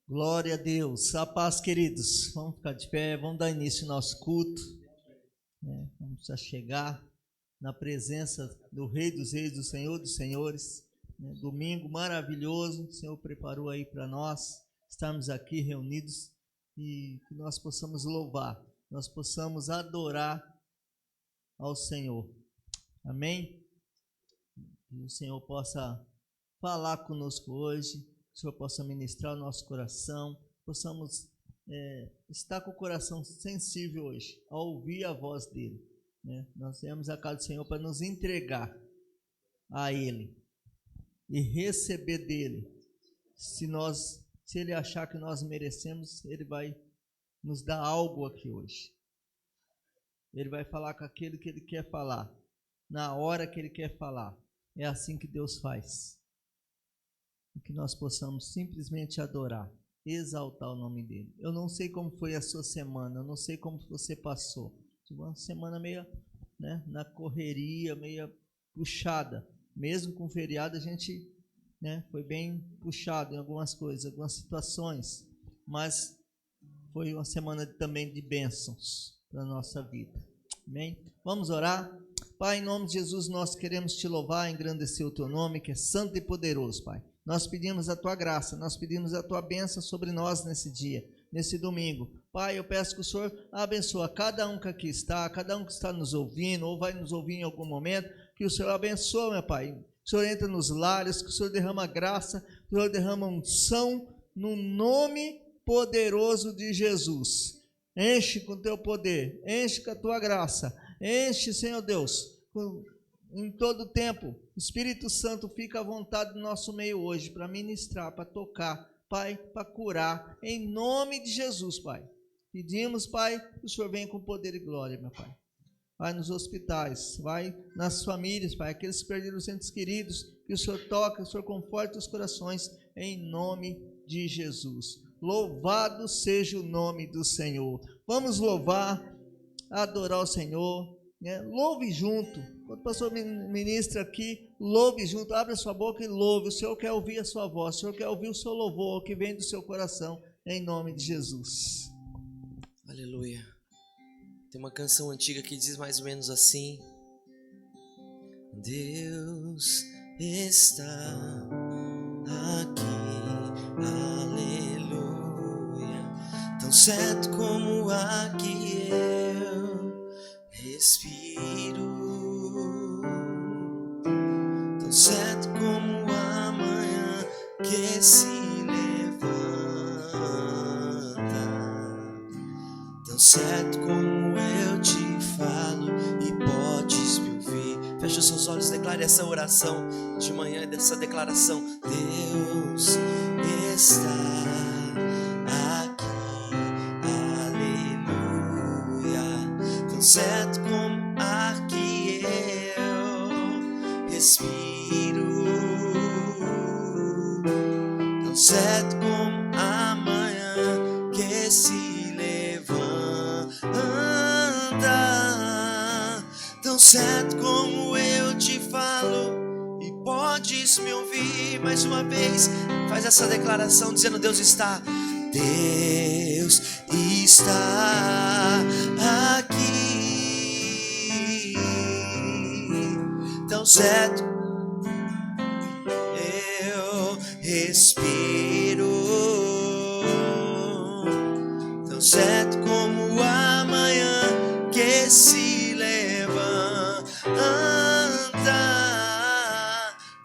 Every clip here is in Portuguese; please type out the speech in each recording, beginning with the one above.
Glória a Deus. A paz, queridos. Vamos ficar de pé, vamos dar início ao nosso culto. Vamos chegar na presença do Rei dos Reis, do Senhor dos Senhores. Domingo maravilhoso, o Senhor preparou aí para nós estarmos aqui reunidos e que nós possamos louvar, nós possamos adorar ao Senhor. Amém? Que o Senhor possa falar conosco hoje, que o Senhor possa ministrar o nosso coração, possamos estar com o coração sensível hoje, a ouvir a voz dEle. Nós viemos à casa do Senhor para nos entregar a Ele e receber dEle. Se Ele achar que nós merecemos, Ele vai nos dar algo aqui hoje. Ele vai falar com aquele que Ele quer falar, na hora que Ele quer falar. É assim que Deus faz. E que nós possamos simplesmente adorar, exaltar o nome dEle. Eu não sei como foi a sua semana, eu não sei como você passou. Tive uma semana meio na correria, meio puxada. Mesmo com feriado, a gente foi bem puxado em algumas coisas, algumas situações. Mas foi uma semana também de bênçãos para a nossa vida. Amém? Vamos orar? Pai, em nome de Jesus, nós queremos te louvar, engrandecer o teu nome, que é santo e poderoso, Pai. Nós pedimos a tua graça, nós pedimos a tua bênção sobre nós nesse dia, nesse domingo. Pai, eu peço que o Senhor abençoe cada um que aqui está, cada um que está nos ouvindo ou vai nos ouvir em algum momento, que o Senhor abençoe, meu Pai. Que o Senhor entre nos lares, que o Senhor derrama graça, que o Senhor derrama unção no nome poderoso de Jesus. Enche com o teu poder, enche com a tua graça, enche, Senhor Deus, em todo tempo. Espírito Santo, fica à vontade do nosso meio hoje para ministrar, para tocar, Pai, para curar, em nome de Jesus, Pai. Pedimos, Pai, que o Senhor venha com poder e glória, meu Pai. Vai nos hospitais, vai nas famílias, Pai, aqueles que perderam os entes queridos, que o Senhor toque, que o Senhor conforte os corações, em nome de Jesus. Louvado seja o nome do Senhor. Vamos louvar, adorar o Senhor, louve junto. Quando o pastor ministra aqui, louve junto, abre a sua boca e louve. O Senhor quer ouvir a sua voz, o Senhor quer ouvir o seu louvor que vem do seu coração, em nome de Jesus. Aleluia. Tem uma canção antiga que diz mais ou menos assim: Deus está aqui, aleluia, tão certo como aqui eu respiro, tão certo como a manhã que se levanta, tão certo como eu te falo e podes me ouvir. Feche os seus olhos, declare essa oração de manhã, dessa declaração: Deus está aqui, aleluia, tão certo como ar que eu respiro, tão certo como a manhã que se levanta, tão certo como eu te falo e podes me ouvir. Mais uma vez, faz essa declaração dizendo: Deus está aqui, tão certo eu respiro, tão certo como a manhã que se levanta,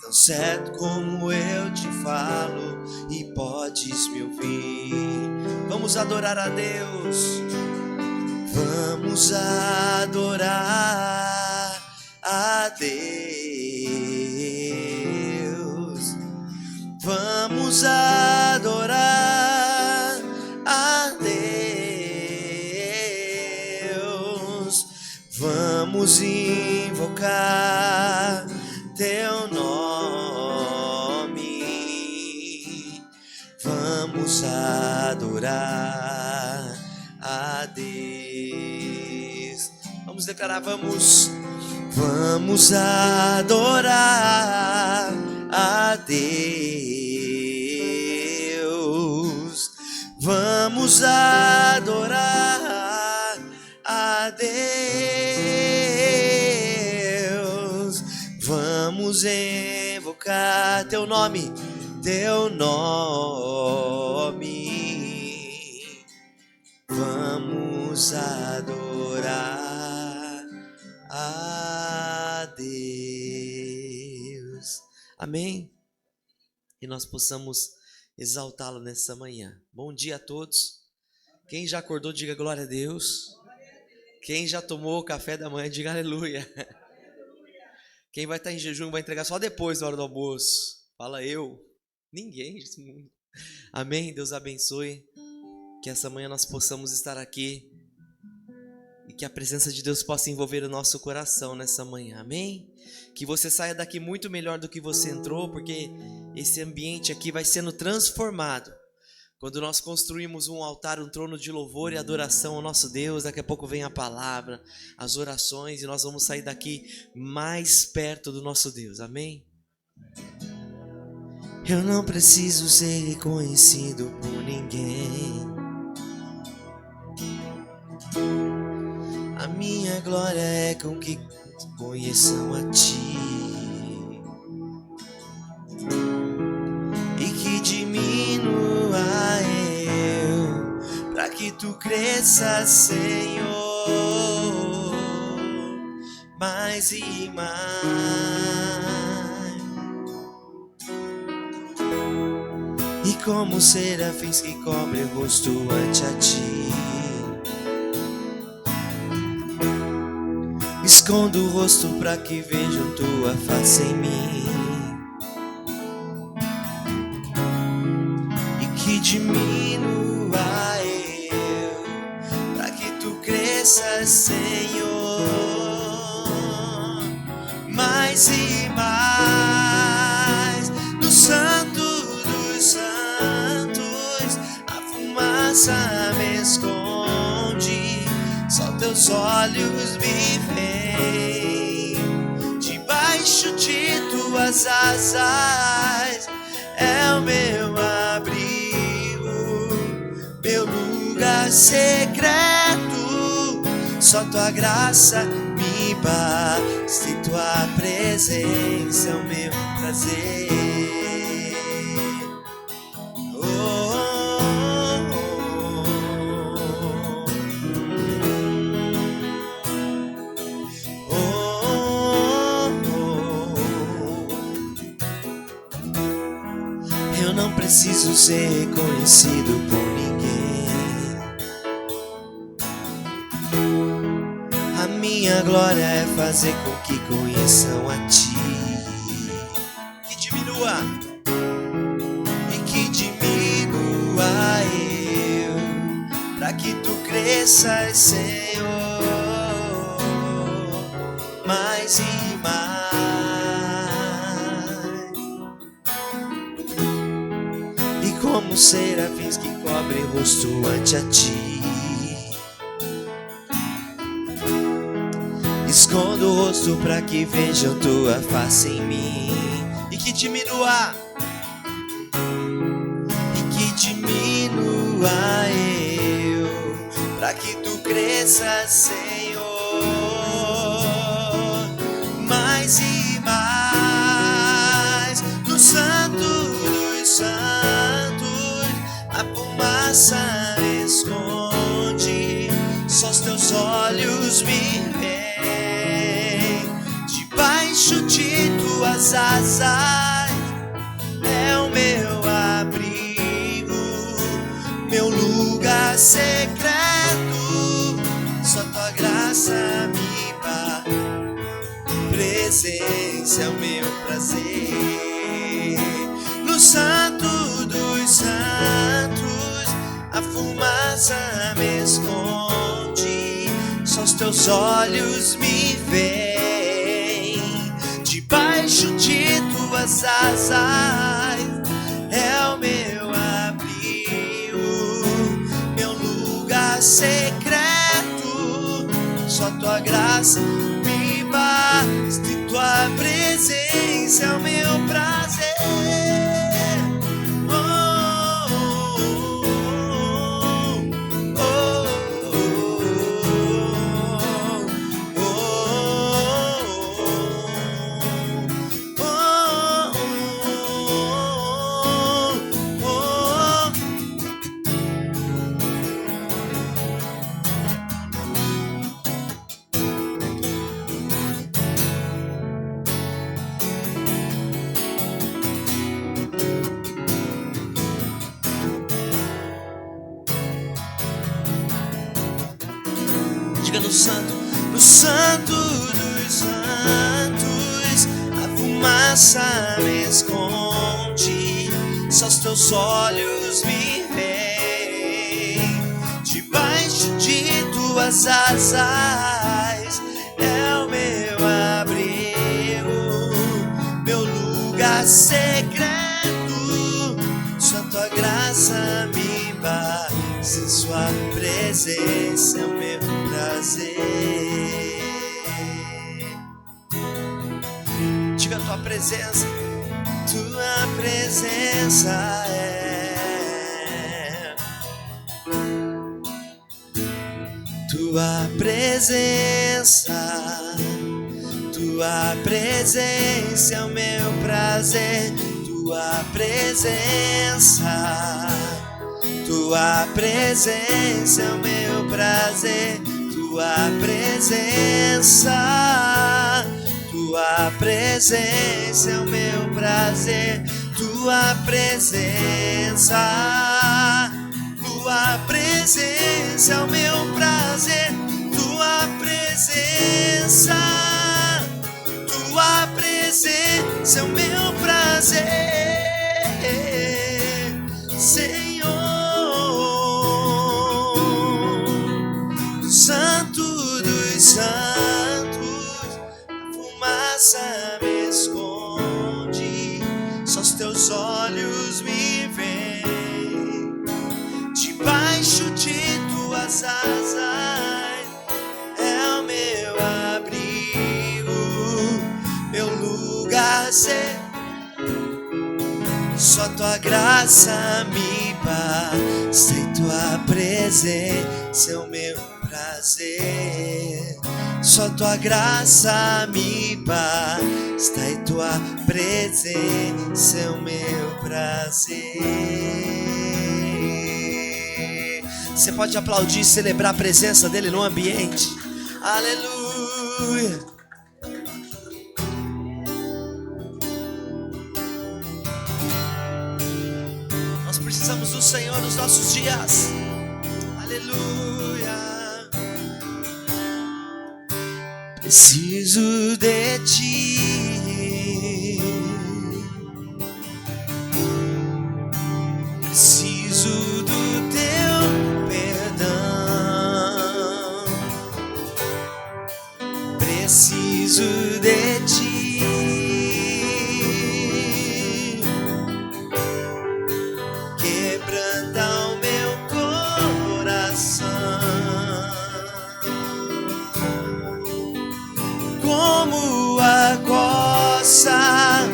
tão certo como eu te falo e podes me ouvir. Vamos adorar a Deus, vamos adorar a Deus, vamos adorar a Deus, vamos invocar teu nome, vamos adorar a Deus. Vamos declarar, vamos adorar a Deus, Vamos adorar a Deus. Vamos invocar teu nome, teu nome. Vamos adorar a Deus. Amém? Que nós possamos exaltá-lo nessa manhã. Bom dia a todos. Quem já acordou, diga glória a Deus. Quem já tomou o café da manhã, diga aleluia. Quem vai estar em jejum vai entregar só depois da hora do almoço. Fala eu. Ninguém desse mundo. Amém? Deus abençoe. Que essa manhã nós possamos estar aqui e que a presença de Deus possa envolver o nosso coração nessa manhã. Amém? Que você saia daqui muito melhor do que você entrou, porque esse ambiente aqui vai sendo transformado. Quando nós construímos um altar, um trono de louvor e adoração ao nosso Deus, daqui a pouco vem a palavra, as orações, e nós vamos sair daqui mais perto do nosso Deus. Amém? Eu não preciso ser reconhecido por ninguém. A minha glória é com que conheçam a Ti e que diminua eu, para que Tu cresças, Senhor, mais e mais. E como serafins que cobrem o rosto ante a Ti, escondo o rosto para que vejam Tua face em mim e que diminua eu, para que Tu cresças, Senhor, mais e mais. No Santo dos Santos a fumaça me esconde, só Teus olhos me veem. Debaixo de Tuas asas é o meu abrigo, meu lugar secreto. Só Tua graça me basta e Tua presença é o meu prazer. Eu não preciso ser reconhecido por ninguém. A minha glória é fazer com que conheçam a Ti, que diminua e que diminua eu, para que Tu cresças, Senhor, mais e mais. Como serafins que cobrem o rosto ante a Ti, escondo o rosto para que vejam Tua face em mim e que diminua eu, para que Tu cresças, Senhor, mais e mais. No Santo dos Santos a fumaça me esconde, só os Teus olhos me veem. Debaixo de Tuas asas é o meu abrigo, meu lugar secreto. Só Tua graça me basta, presença é o meu prazer. No Santo dos Santos a fumaça me esconde, só os Teus olhos me veem. Debaixo de Tuas asas é o meu abrigo, meu lugar secreto. Só Tua graça me basta e Tua presença é o meu prazer. Diga no santo dos santos, a fumaça me esconde, só os teus olhos me veem, debaixo de tuas asas é o meu abrigo, meu lugar secreto, só tua graça me basta, sua presença é o meu prazer. Diga tua presença é tua presença é o meu prazer, tua presença é o meu prazer, tua presença é o meu prazer, tua presença é o meu prazer, tua presença é o meu prazer, Senhor. Santo dos santos, a fumaça me esconde, só os teus olhos me veem, debaixo de tuas asas é o meu abrigo, meu lugar secreto, só tua graça me basta e tua presença é o meu prazer, só tua graça me basta e tua presença é o meu prazer. Você pode aplaudir e celebrar a presença dele no ambiente. Aleluia. Nós precisamos do Senhor nos nossos dias. Aleluia. Preciso de ti, preciso do teu perdão, preciso de ti, quebranta o meu coração. Como a costa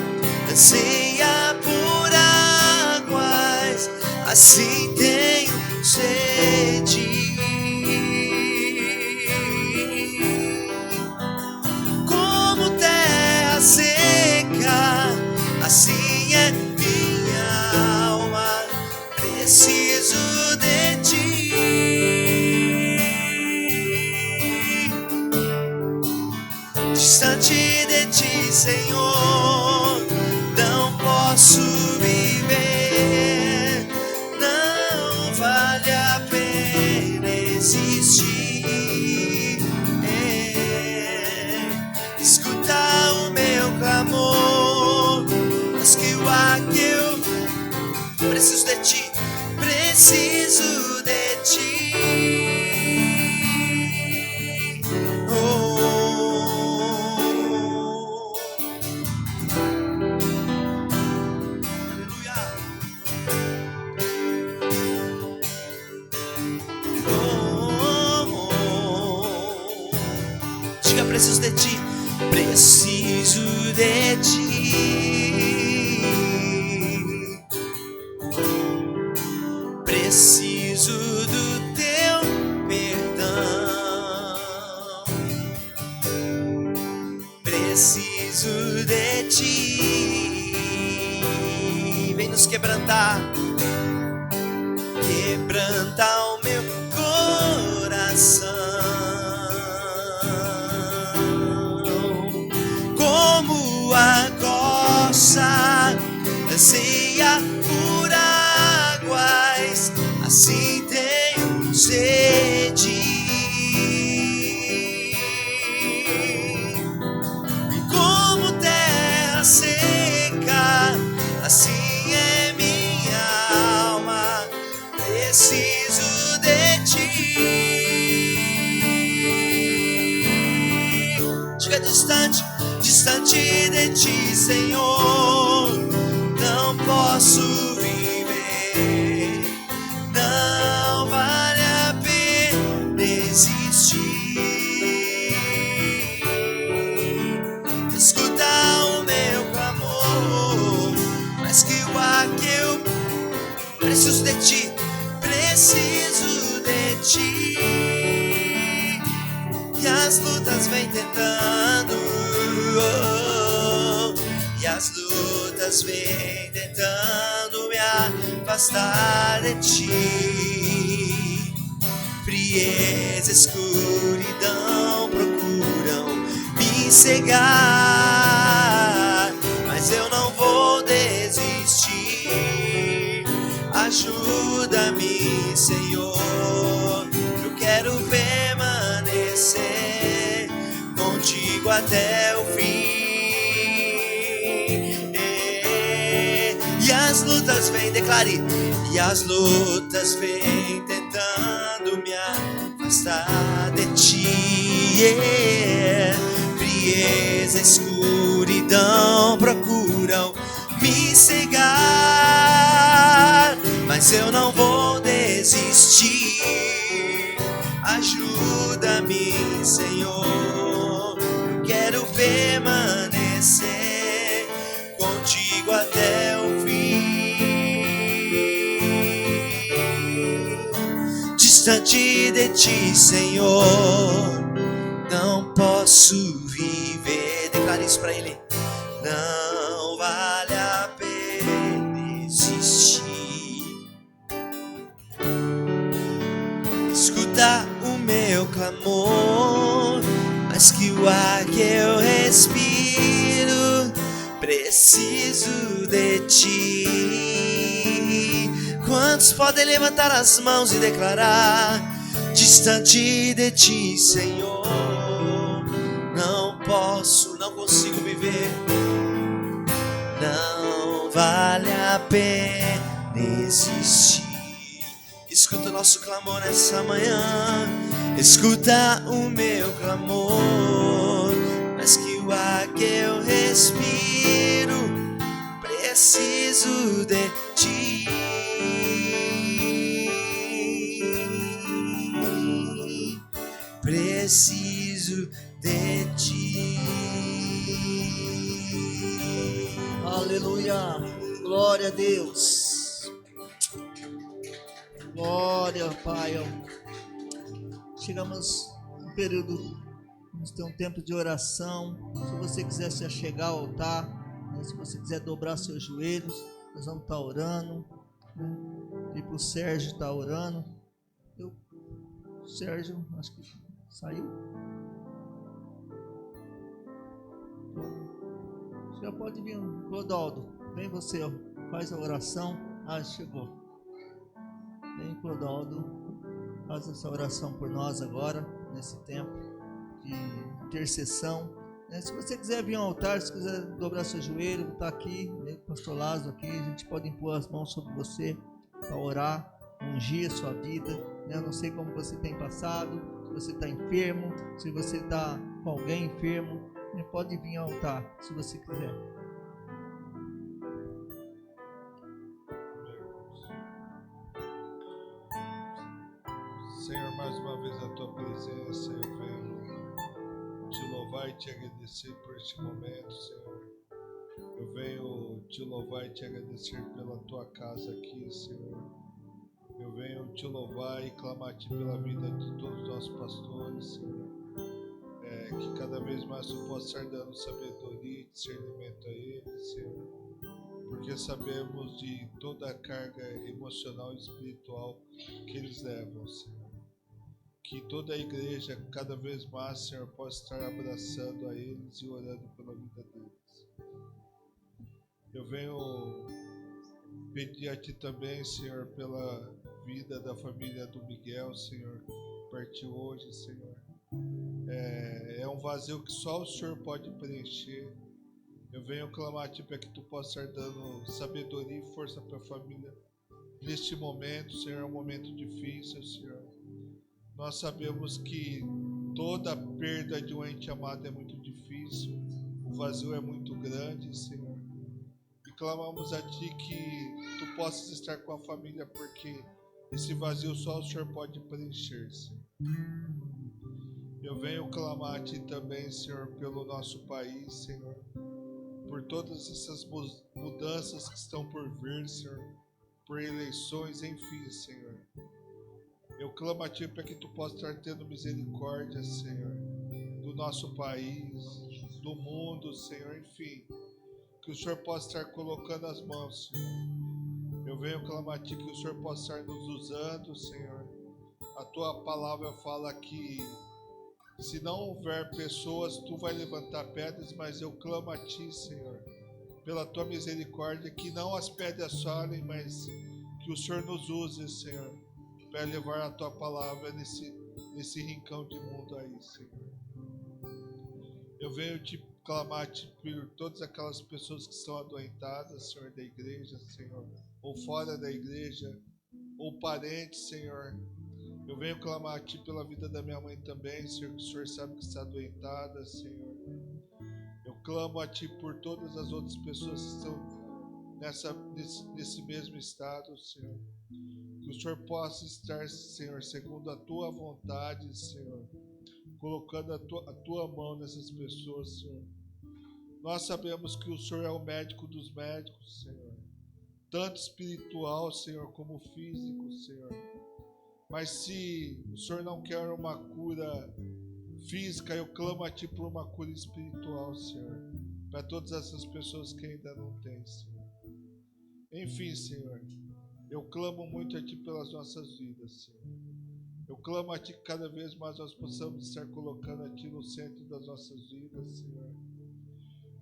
anseia por águas, assim tenho sede. Como terra seca, assim é minha alma, preciso de ti. Distante de ti, Senhor, não posso viver, não vale a pena existir. Escuta o meu clamor, mas que o ar que eu preciso de ti, preciso de ti. Preciso de ti, preciso de ti, preciso do teu perdão, preciso de ti. Vem nos quebrantar, quebranta o meu coração. A costa anseia por águas, assim tenho sede. preciso de ti. Diga distante, distante de ti, Senhor, não posso viver, não vale a pena existir. Escuta o meu clamor, mais que o ar que eu preciso de ti, preciso de ti. E as lutas vêm tentando, e as lutas vêm tentando me afastar de ti. Frieza, escuridão procuram me cegar, mas eu não vou desistir. Ajuda-me, Senhor, eu quero permanecer contigo até o fim. E as lutas vêm, declare, e as lutas vêm tentando me afastar de ti. Frieza, escuridão procuram me cegar, mas eu não vou desistir. Ajuda-me, Senhor, eu quero permanecer contigo até o fim. Distante de ti, Senhor, não posso viver. Declare isso pra ele. Não vale a pena existir. Escuta o meu clamor, mais que o ar que eu respiro, preciso de ti. Quantos podem levantar as mãos e declarar: distante de ti, Senhor, não posso, não consigo viver, não vale a pena existir. Escuta o nosso clamor nessa manhã, escuta o meu clamor, mais que o ar que eu respiro, preciso de ti. Preciso de ti. Aleluia, glória a Deus, glória, Pai. Chegamos no período, vamos ter um tempo de oração. Se você quiser se achegar ao altar, se você quiser dobrar seus joelhos, nós vamos estar orando. E para o Sérgio estar orando. Sérgio, acho que saiu. Já pode vir, Clodaldo, vem você, ó, faz a oração. Chegou. Vem, Clodaldo, faz essa oração por nós agora, nesse tempo de intercessão. Se você quiser vir ao altar, se quiser dobrar seu joelho, está aqui, o pastor Lázaro aqui, a gente pode impor as mãos sobre você para orar, ungir a sua vida. Eu não sei como você tem passado, se você está enfermo, se você está com alguém enfermo, pode vir ao altar, se você quiser. Senhor, mais uma vez a tua presença, eu venho te louvar e te agradecer por este momento, Senhor. Eu venho te louvar e te agradecer pela tua casa aqui, Senhor. Eu venho te louvar e clamar a ti pela vida de todos os nossos pastores, Senhor. Que cada vez mais tu possa estar dando sabedoria e discernimento a eles, Senhor. Porque sabemos de toda a carga emocional e espiritual que eles levam, Senhor. Que toda a igreja, cada vez mais, Senhor, possa estar abraçando a eles e orando pela vida deles. Eu venho pedir a ti também, Senhor, pela vida da família do Miguel, Senhor, que partiu hoje, Senhor. É um vazio que só o Senhor pode preencher. Eu venho clamar a ti para que tu possa estar dando sabedoria e força para a família neste momento, Senhor, é um momento difícil, Senhor. Nós sabemos que toda perda de um ente amado é muito difícil, o vazio é muito grande, Senhor. E clamamos a Ti que Tu possas estar com a família, porque esse vazio só o Senhor pode preencher, Senhor. Eu venho clamar a Ti também, Senhor, pelo nosso país, Senhor, por todas essas mudanças que estão por vir, Senhor, por eleições, enfim, Senhor. Eu clamo a Ti para que Tu possa estar tendo misericórdia, Senhor, do nosso país, do mundo, Senhor, enfim, que o Senhor possa estar colocando as mãos, Senhor. Eu venho clamar a Ti que o Senhor possa estar nos usando, Senhor. A Tua palavra fala que se não houver pessoas, Tu vai levantar pedras, mas eu clamo a Ti, Senhor, pela Tua misericórdia, que não as pedras falem, mas que o Senhor nos use, Senhor, para levar a Tua palavra nesse rincão de mundo aí, Senhor. Eu venho te clamar a Ti por todas aquelas pessoas que estão adoentadas, Senhor, da igreja, Senhor, ou fora da igreja, ou parentes, Senhor. Eu venho clamar a Ti pela vida da minha mãe também, Senhor, que o Senhor sabe que está adoentada, Senhor. Eu clamo a Ti por todas as outras pessoas que estão nesse mesmo estado, Senhor. Que o Senhor possa estar, Senhor, segundo a Tua vontade, Senhor, colocando a tua mão nessas pessoas, Senhor. Nós sabemos que o Senhor é o médico dos médicos, Senhor, tanto espiritual, Senhor, como físico, Senhor. Mas se o Senhor não quer uma cura física, eu clamo a Ti por uma cura espiritual, Senhor, para todas essas pessoas que ainda não têm, Senhor. Enfim, Senhor, eu clamo muito a Ti pelas nossas vidas, Senhor. Eu clamo a Ti que cada vez mais nós possamos estar colocando a Ti no centro das nossas vidas, Senhor.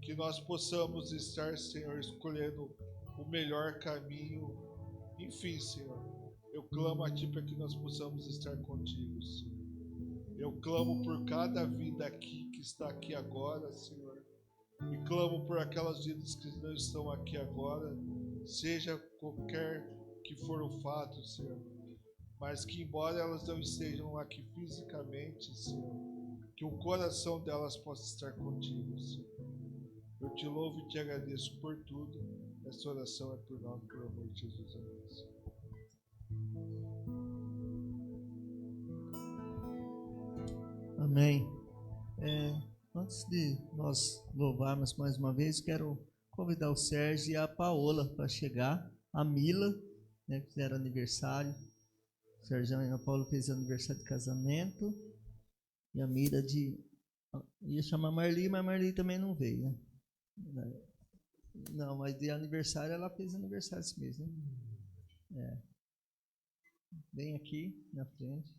Que nós possamos estar, Senhor, escolhendo o melhor caminho. Enfim, Senhor, eu clamo a Ti para que nós possamos estar contigo, Senhor. Eu clamo por cada vida aqui que está aqui agora, Senhor. E clamo por aquelas vidas que não estão aqui agora, seja qualquer que for o fato, Senhor. Mas que embora elas não estejam aqui fisicamente, Senhor, que o coração delas possa estar contigo, Senhor. Eu Te louvo e Te agradeço por tudo. Essa oração é por nós, por amor de Jesus. Amém. Antes de nós louvarmos mais uma vez, quero convidar o Sérgio e a Paola para chegar. A Mila, né, que fizeram aniversário. O Sérgio e a Paola fez aniversário de casamento. E a Mila ia chamar a Marli, mas a Marli também não veio, né? Não, mas de aniversário ela fez aniversário esse mês, né? Bem aqui na frente.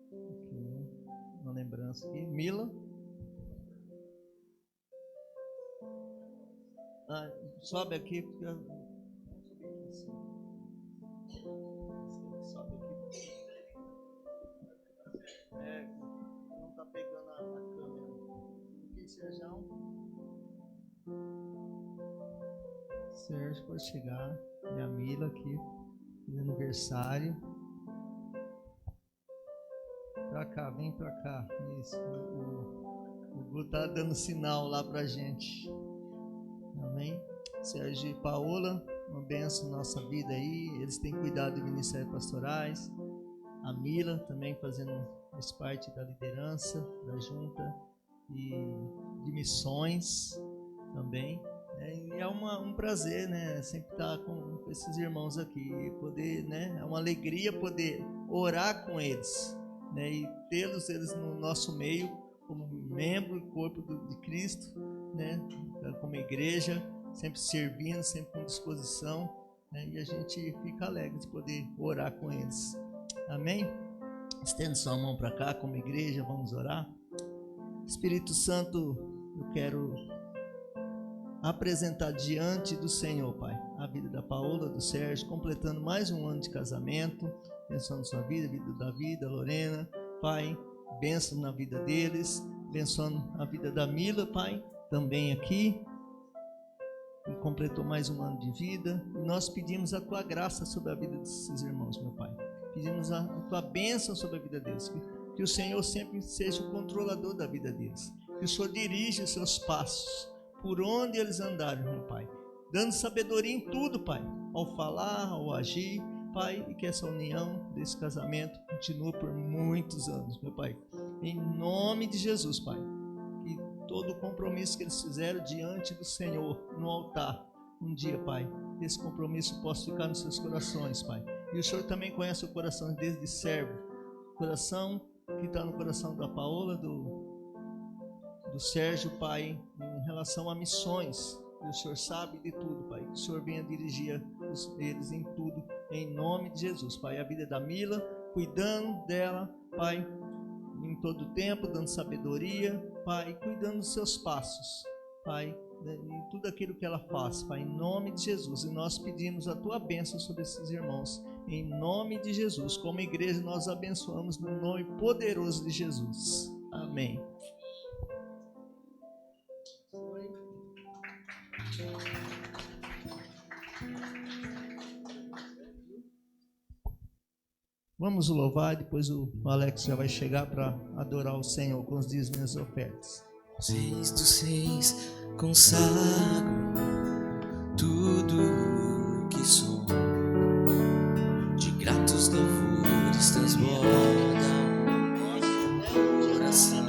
Aqui, uma lembrança aqui. Mila. Sobe aqui. Sobe aqui. Não tá pegando a câmera. Aqui, Sérgio pode chegar. E a Mila aqui. De aniversário. Pra cá, vem pra cá. Isso. O Gu tá dando sinal lá pra gente. Amém? Sérgio e Paola, uma bênção na nossa vida aí. Eles têm cuidado de ministérios pastorais. A Mila também faz parte da liderança da junta e de missões também. E é um prazer, né? Sempre estar com esses irmãos aqui, poder, né? É uma alegria poder orar com eles, né? E tê-los eles no nosso meio como membro do corpo de Cristo, né? Como igreja, sempre servindo, sempre com disposição, né? E a gente fica alegre de poder orar com eles. Amém? Estende sua mão para cá como igreja, vamos orar. Espírito Santo, eu quero apresentar diante do Senhor, Pai, a vida da Paola, do Sérgio, completando mais um ano de casamento, abençoando sua vida, a vida da Davi, da Lorena, Pai, bênção na vida deles, abençoando a vida da Mila, Pai, também aqui, que completou mais um ano de vida. E nós pedimos a tua graça sobre a vida desses irmãos, meu Pai. Pedimos a tua bênção sobre a vida deles. Que o Senhor sempre seja o controlador da vida deles. Que o Senhor dirija os seus passos por onde eles andarem, meu Pai. Dando sabedoria em tudo, Pai. Ao falar, ao agir, Pai. E que essa união desse casamento continue por muitos anos, meu Pai. Em nome de Jesus, Pai. Que todo o compromisso que eles fizeram diante do Senhor, no altar, um dia, Pai, esse compromisso possa ficar nos seus corações, Pai. E o Senhor também conhece o coração deles de servo. Coração que está no coração da Paola, do Sérgio, Pai, em relação a missões. E o Senhor sabe de tudo, Pai. Que o Senhor venha dirigir eles em tudo, em nome de Jesus, Pai. A vida da Mila, cuidando dela, Pai, em todo o tempo, dando sabedoria, Pai, cuidando dos seus passos, Pai, em tudo aquilo que ela faz, Pai, em nome de Jesus. E nós pedimos a tua bênção sobre esses irmãos, em nome de Jesus. Como igreja, nós abençoamos no nome poderoso de Jesus. Amém. Vamos louvar, depois o Alex já vai chegar para adorar o Senhor com os dízimos e ofertas. Reis dos reis, consagro tudo que sou, de gratos louvores transbordam o coração.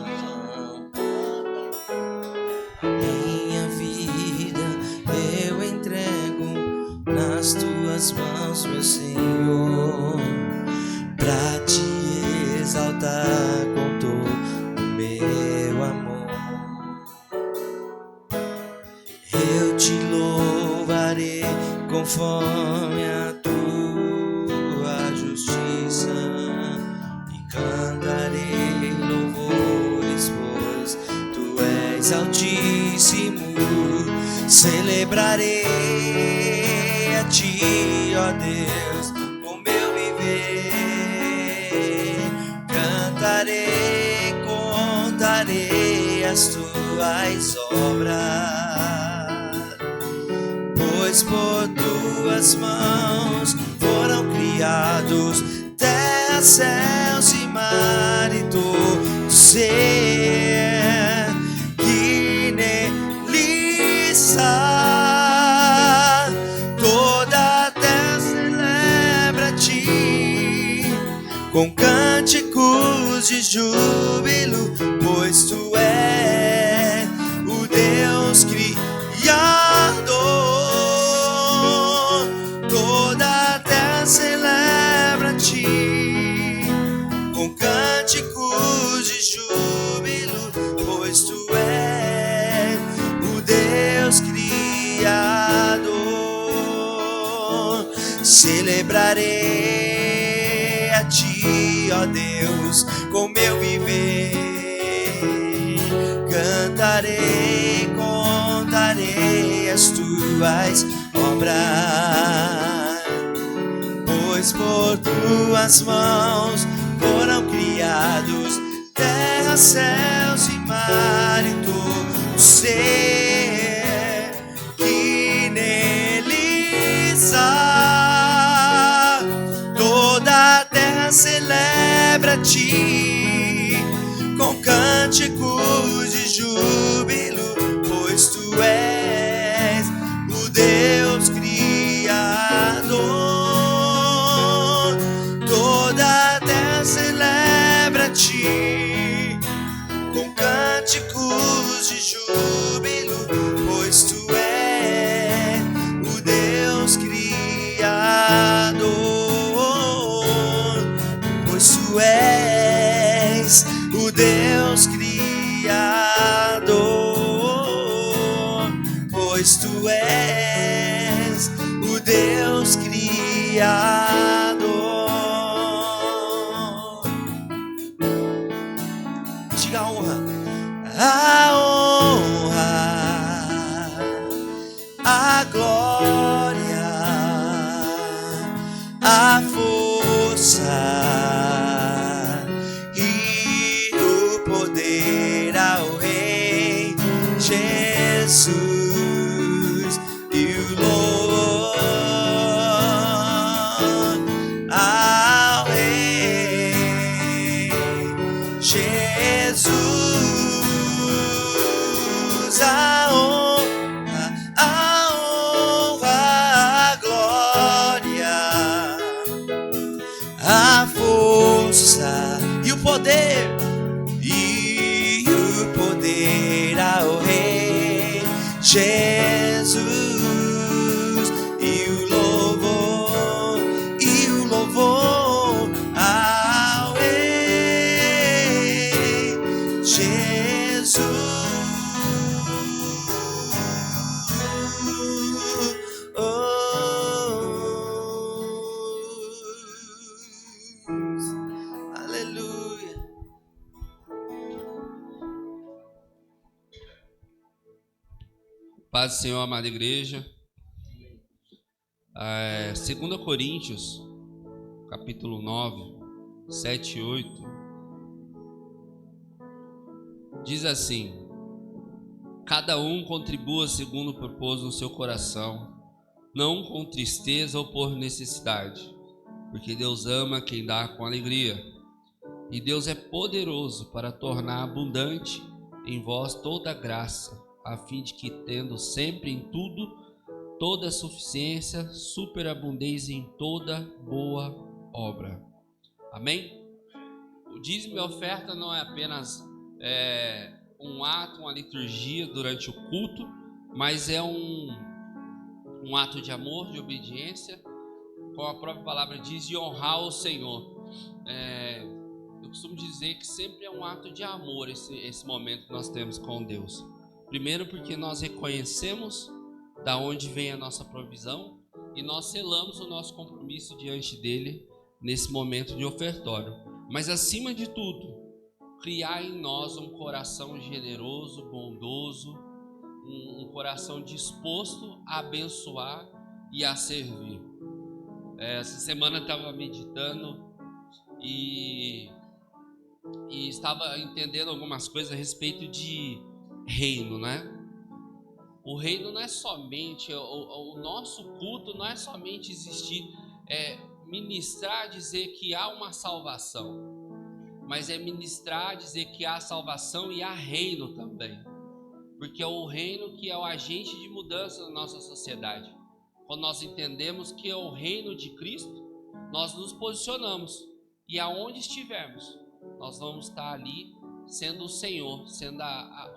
A minha vida eu entrego nas tuas mãos, meu Senhor, pra te exaltar com todo o meu amor. Eu te louvarei conforme a tua justiça e cantarei louvores, pois tu és altíssimo. Celebrarei a ti, ó Deus, com meu viver. Cantarei, contarei as tuas obras, pois por tuas mãos foram criados terra, céus e mar e todo ser que nele está. Toda a terra celebra-te com cânticos de júbilo, pois tu és o Deus Criador. Toda a terra celebra-te com cânticos de júbilo, pois tu és o Deus Criador. Celebrarei a ti, ó Deus, com meu viver. Cantarei, contarei as tuas obras, pois por tuas mãos foram criados terra, céus e mar e todo ser que nele está. Toda a terra celebra-te com cânticos de júbilo, pois tu és o Deus Criador. Toda a terra celebra-te com cânticos de júbilo, pois tu és o Deus Criador. Pois tu és o Deus Criador, pois tu és o Deus Criador. Diga a honra, a glória, a força e o poder ao Rei Jesus paz do Senhor, amada igreja. 2 Coríntios, capítulo 9, 7 e 8, diz assim: cada um contribua segundo propôs no seu coração, não com tristeza ou por necessidade, porque Deus ama quem dá com alegria. E Deus é poderoso para tornar abundante em vós toda graça, a fim de que, tendo sempre em tudo toda suficiência, superabundeis em toda boa obra. Amém? O dízimo e a oferta não é apenas um ato, uma liturgia durante o culto, mas é um ato de amor, de obediência, como a própria palavra diz, de honrar o Senhor. Eu costumo dizer que sempre é um ato de amor esse momento que nós temos com Deus. Primeiro porque nós reconhecemos da onde vem a nossa provisão e nós selamos o nosso compromisso diante dele nesse momento de ofertório. Mas acima de tudo, criar em nós um coração generoso, bondoso, um coração disposto a abençoar e a servir. Essa semana eu estava meditando e estava entendendo algumas coisas a respeito de reino, né? O reino não é somente, o nosso culto não é somente existir, ministrar, dizer que há uma salvação, mas é ministrar, dizer que há salvação e há reino também, porque é o reino que é o agente de mudança na nossa sociedade. Quando nós entendemos que é o reino de Cristo, nós nos posicionamos e aonde estivermos, nós vamos estar ali sendo o Senhor, sendo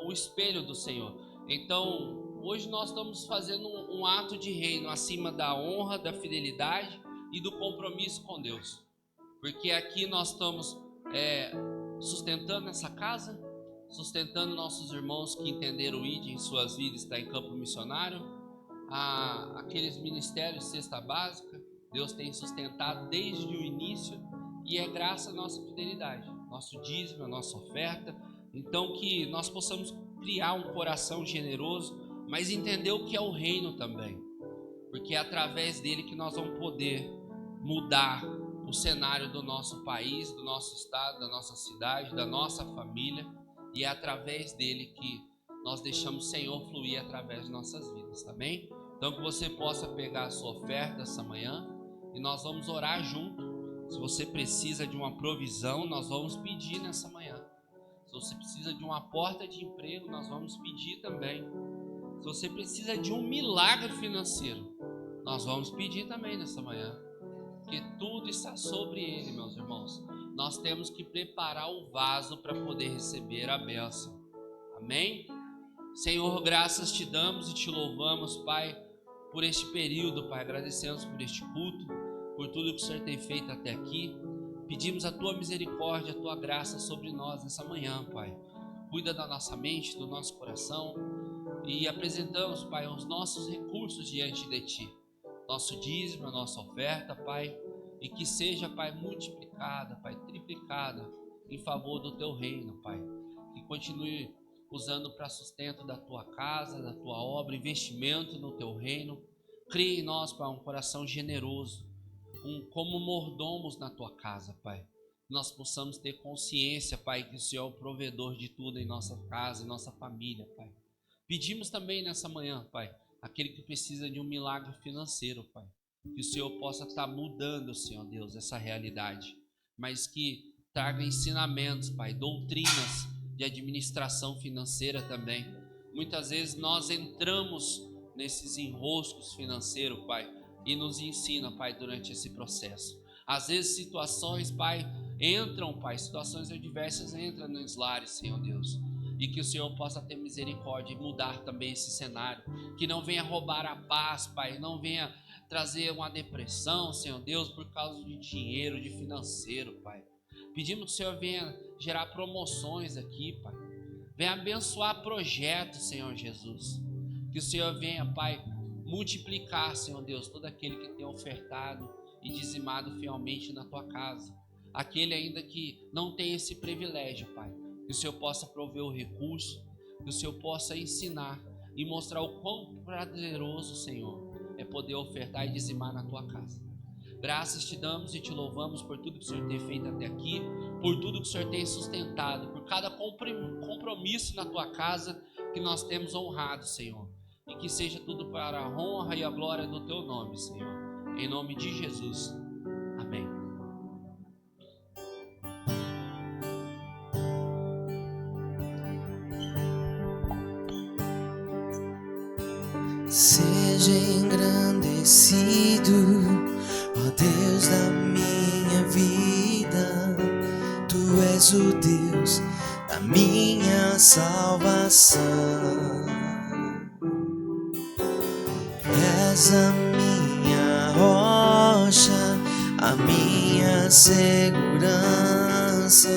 o espelho do Senhor. Então, hoje nós estamos fazendo um ato de reino acima da honra, da fidelidade e do compromisso com Deus. Porque aqui nós estamos sustentando essa casa, sustentando nossos irmãos que entenderam o ID em suas vidas, está em campo missionário, aqueles ministérios de cesta básica, Deus tem sustentado desde o início e é graças à nossa fidelidade, nosso dízimo, a nossa oferta. Então que nós possamos criar um coração generoso, mas entender o que é o reino também, porque é através dele que nós vamos poder mudar o cenário do nosso país, do nosso estado, da nossa cidade, da nossa família, e é através dele que nós deixamos o Senhor fluir através de nossas vidas, tá bem? Então que você possa pegar a sua oferta essa manhã e nós vamos orar junto. Se você precisa de uma provisão, nós vamos pedir nessa manhã. Se você precisa de uma porta de emprego, nós vamos pedir também. Se você precisa de um milagre financeiro, nós vamos pedir também nessa manhã. Porque tudo está sobre ele, meus irmãos. Nós temos que preparar o vaso para poder receber a bênção. Amém? Senhor, graças te damos e te louvamos, Pai, por este período, Pai. Agradecemos por este culto, por tudo que o Senhor tem feito até aqui. Pedimos a tua misericórdia, a tua graça sobre nós nessa manhã, Pai. Cuida da nossa mente, do nosso coração e apresentamos, Pai, os nossos recursos diante de ti. Nosso dízimo, a nossa oferta, Pai, e que seja, Pai, multiplicada, Pai, triplicada em favor do teu reino, Pai. Que continue usando para sustento da tua casa, da tua obra, investimento no teu reino. Crie em nós, Pai, um coração generoso, como mordomos na tua casa, Pai. Nós possamos ter consciência, Pai, que o Senhor é o provedor de tudo em nossa casa, em nossa família, Pai. Pedimos também nessa manhã, Pai, aquele que precisa de um milagre financeiro, Pai, que o Senhor possa estar mudando, Senhor Deus, essa realidade, mas que traga ensinamentos, Pai, doutrinas de administração financeira também. Muitas vezes nós entramos nesses enroscos financeiros, Pai, e nos ensina, Pai, durante esse processo. Às vezes situações, Pai, entram, Pai, situações adversas entram nos lares, Senhor Deus, e que o Senhor possa ter misericórdia e mudar também esse cenário, que não venha roubar a paz, Pai, não venha trazer uma depressão, Senhor Deus, por causa de dinheiro, de financeiro, Pai. Pedimos que o Senhor venha gerar promoções aqui, Pai, venha abençoar projetos, Senhor Jesus, que o Senhor venha, Pai, multiplicar, Senhor Deus, todo aquele que tem ofertado e dizimado fielmente na tua casa, aquele ainda que não tem esse privilégio, Pai, que o Senhor possa prover o recurso, que o Senhor possa ensinar e mostrar o quão prazeroso, Senhor, é poder ofertar e dizimar na tua casa. Graças te damos e te louvamos por tudo que o Senhor tem feito até aqui, por tudo que o Senhor tem sustentado, por cada compromisso na tua casa que nós temos honrado, Senhor. E que seja tudo para a honra e a glória do teu nome, Senhor. Em nome de Jesus. Amém. Seja engrandecido, ó Deus da minha vida. Tu és o Deus da minha salvação. És a minha rocha, a minha segurança.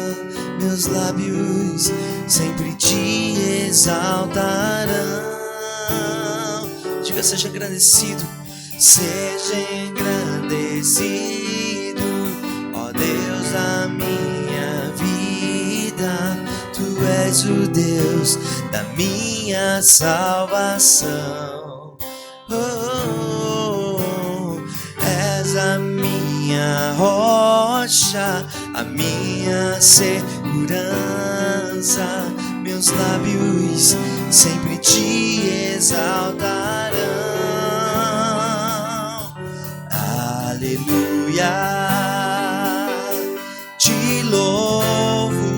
Meus lábios sempre te exaltarão. Diga, seja agradecido. Seja engrandecido, ó Deus da minha vida. Tu és o Deus da minha salvação. És a minha rocha, a minha segurança. Meus lábios sempre te exaltarão. Aleluia, te louvo,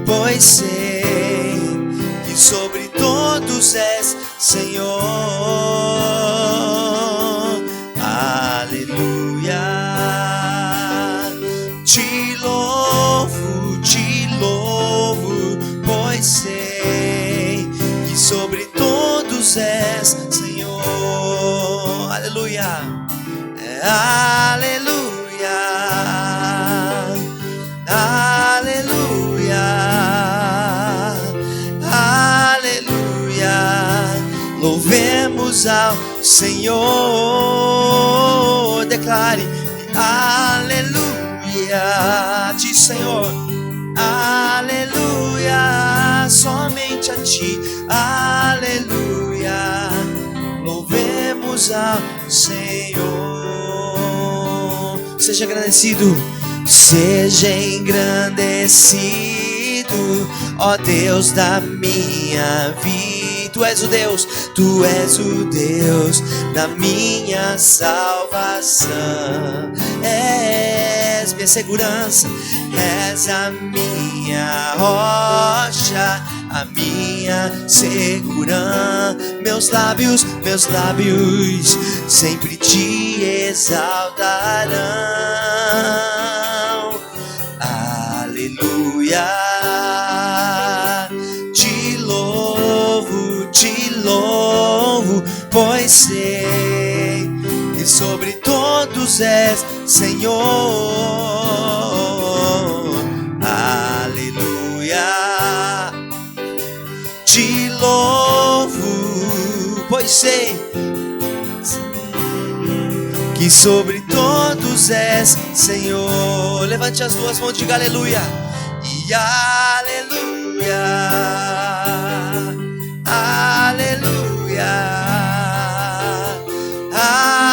pois sei que sobre todos és Senhor. Aleluia, te louvo, pois sei que sobre todos és Senhor. Aleluia, aleluia, aleluia, aleluia. Louvemos ao Senhor. Declare aleluia, diz Senhor, aleluia, somente a ti, aleluia. Louvemos ao Senhor. Seja agradecido. Seja engrandecido, ó Deus da minha vida. Tu és o Deus da minha salvação. És minha segurança, és a minha rocha, a minha segurança. Meus lábios sempre te exaltarão. Aleluia, te louvo, pois sei que sobre todos és Senhor. Aleluia, te louvo, pois sei que sobre todos és Senhor. Levante as duas mãos e diga aleluia. E aleluia, aleluia,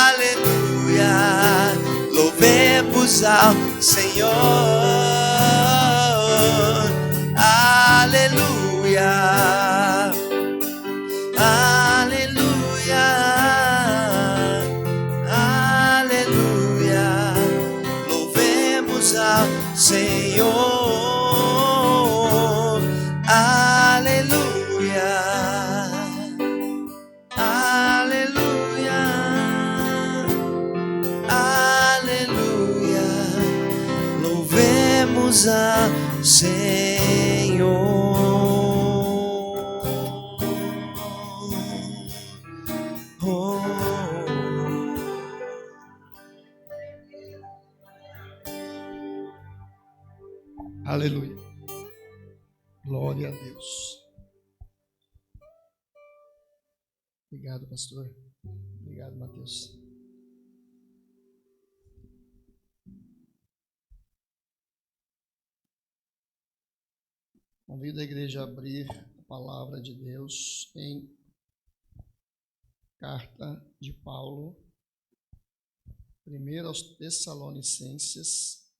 aleluia. Louvemos ao Senhor. Aleluia, aleluia, aleluia. Louvemos ao Senhor. Aleluia, aleluia, aleluia. Louvemos ao Senhor. Aleluia. Glória a Deus. Obrigado, pastor. Obrigado, Mateus. Convido a igreja a abrir palavra de Deus em carta de Paulo, primeiro aos Tessalonicenses,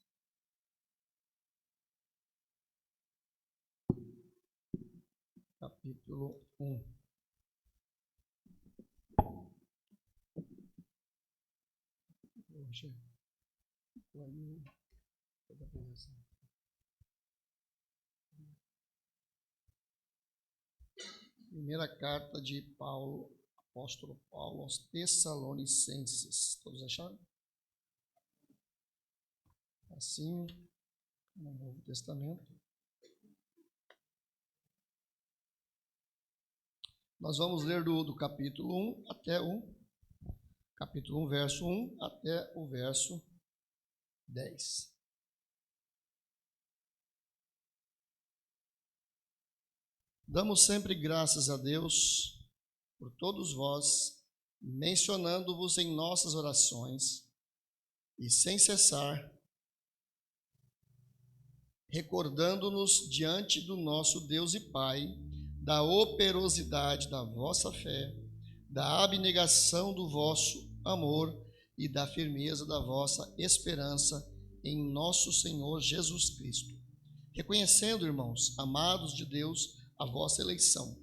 capítulo 1. Hoje, primeira carta de Paulo, apóstolo Paulo aos Tessalonicenses. Todos acharam? Assim, no Novo Testamento. Nós vamos ler do capítulo 1 até capítulo 1, verso 1 até o verso 10. Damos sempre graças a Deus por todos vós, mencionando-vos em nossas orações e sem cessar, recordando-nos diante do nosso Deus e Pai da operosidade da vossa fé, da abnegação do vosso amor e da firmeza da vossa esperança em nosso Senhor Jesus Cristo. Reconhecendo, irmãos, amados de Deus, a vossa eleição,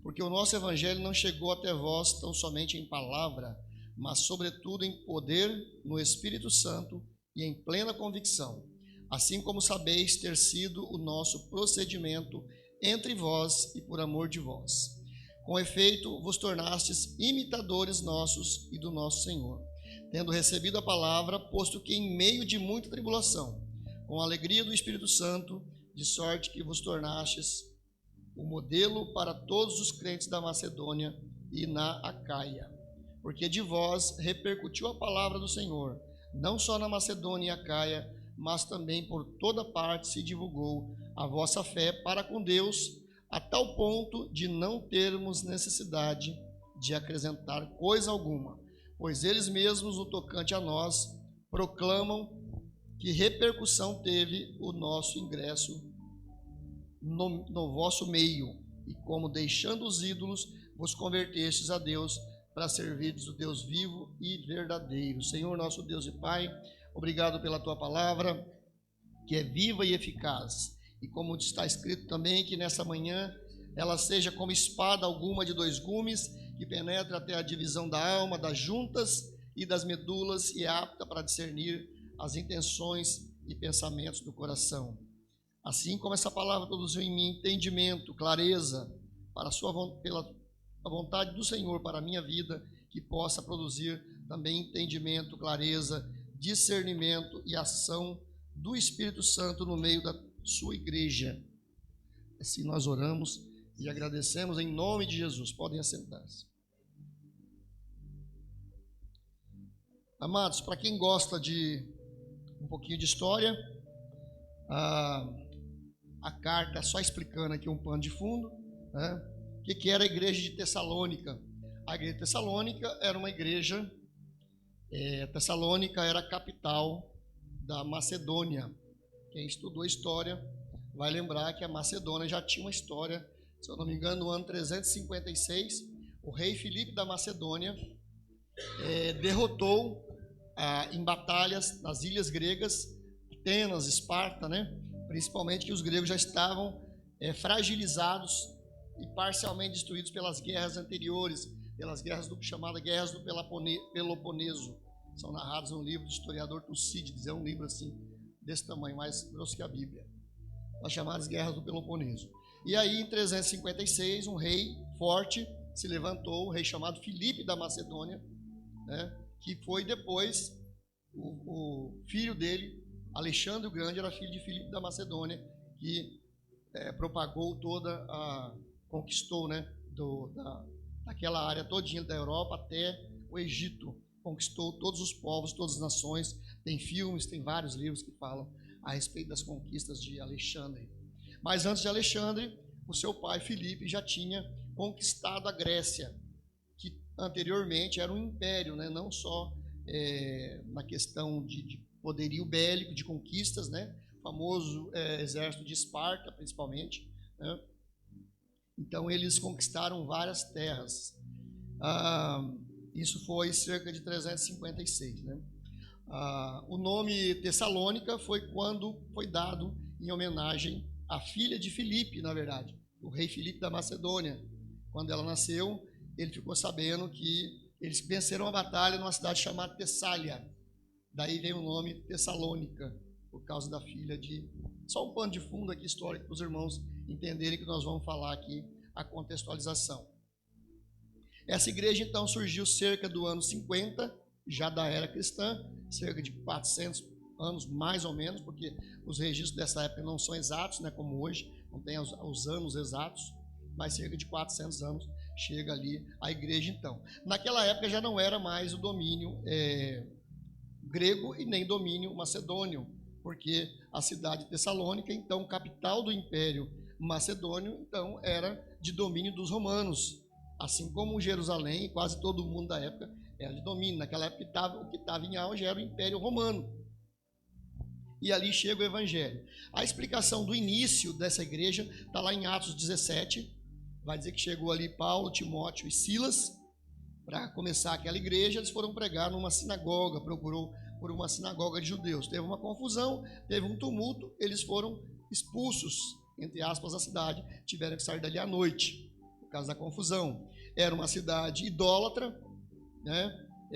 porque o nosso evangelho não chegou até vós tão somente em palavra, mas sobretudo em poder no Espírito Santo e em plena convicção, assim como sabeis ter sido o nosso procedimento entre vós e por amor de vós. Com efeito, vos tornastes imitadores nossos e do nosso Senhor, tendo recebido a palavra, posto que em meio de muita tribulação, com a alegria do Espírito Santo, de sorte que vos tornastes o modelo para todos os crentes da Macedônia e na Acaia, porque de vós repercutiu a palavra do Senhor, não só na Macedônia e Acaia, mas também por toda parte se divulgou a vossa fé para com Deus, a tal ponto de não termos necessidade de acrescentar coisa alguma, pois eles mesmos, no tocante a nós, proclamam que repercussão teve o nosso ingresso no vosso meio, e como deixando os ídolos, vos convertestes a Deus para servirdes o Deus vivo e verdadeiro. Senhor, nosso Deus e Pai, obrigado pela tua palavra, que é viva e eficaz, e como está escrito também, que nessa manhã ela seja como espada alguma de dois gumes, que penetra até a divisão da alma, das juntas e das medulas, e é apta para discernir as intenções e pensamentos do coração. Assim como essa palavra produziu em mim entendimento, clareza, pela a vontade do Senhor para a minha vida, que possa produzir também entendimento, clareza, discernimento e ação do Espírito Santo no meio da sua igreja. Assim nós oramos e agradecemos em nome de Jesus. Podem assentar-se. Amados, para quem gosta de um pouquinho de história, a carta, só explicando aqui um pano de fundo, né? O que era a igreja de Tessalônica? A igreja de Tessalônica era uma igreja, Tessalônica era a capital da Macedônia. Quem estudou história vai lembrar que a Macedônia já tinha uma história, se eu não me engano, no ano 356, o rei Filipe da Macedônia derrotou em batalhas nas ilhas gregas, Atenas, Esparta, né? Principalmente que os gregos já estavam fragilizados e parcialmente destruídos pelas guerras anteriores, pelas guerras chamadas Guerras do Peloponeso. São narrados no livro do historiador Tucídides, é um livro assim, desse tamanho, mais grosso que a Bíblia. As chamadas Guerras do Peloponeso. E aí, em 356, um rei forte se levantou, um rei chamado Filipe da Macedônia, né, que foi depois o filho dele, Alexandre o Grande, era filho de Filipe da Macedônia, que propagou conquistou, né, daquela área todinha da Europa até o Egito, conquistou todos os povos, todas as nações. Tem filmes, tem vários livros que falam a respeito das conquistas de Alexandre. Mas antes de Alexandre, o seu pai Filipe já tinha conquistado a Grécia, que anteriormente era um império, né, não só na questão de poderio bélico, de conquistas, né? O famoso exército de Esparta, principalmente, né? Então eles conquistaram várias terras. Isso foi cerca de 356, né? O nome Tessalônica foi quando foi dado em homenagem à filha de Filipe, na verdade, o rei Filipe da Macedônia. Quando ela nasceu, ele ficou sabendo que eles venceram a batalha numa cidade chamada Tessália. Daí vem o nome Tessalônica, por causa da filha de... Só um pano de fundo aqui histórico para os irmãos entenderem que nós vamos falar aqui a contextualização. Essa igreja então surgiu cerca do ano 50, já da era cristã, cerca de 400 anos mais ou menos, porque os registros dessa época não são exatos, né, como hoje, não tem os anos exatos, mas cerca de 400 anos chega ali a igreja então. Naquela época já não era mais o domínio grego e nem domínio macedônio, porque a cidade de Tessalônica, então capital do Império Macedônio, então era de domínio dos romanos, assim como Jerusalém e quase todo mundo da época era de domínio. Naquela época o que estava em auge era o Império Romano. E ali chega o Evangelho. A explicação do início dessa igreja está lá em Atos 17, vai dizer que chegou ali Paulo, Timóteo e Silas para começar aquela igreja. Eles foram pregar numa sinagoga, procurou por uma sinagoga de judeus. Teve uma confusão, teve um tumulto, eles foram expulsos, entre aspas, da cidade, tiveram que sair dali à noite, por causa da confusão. Era uma cidade idólatra, né,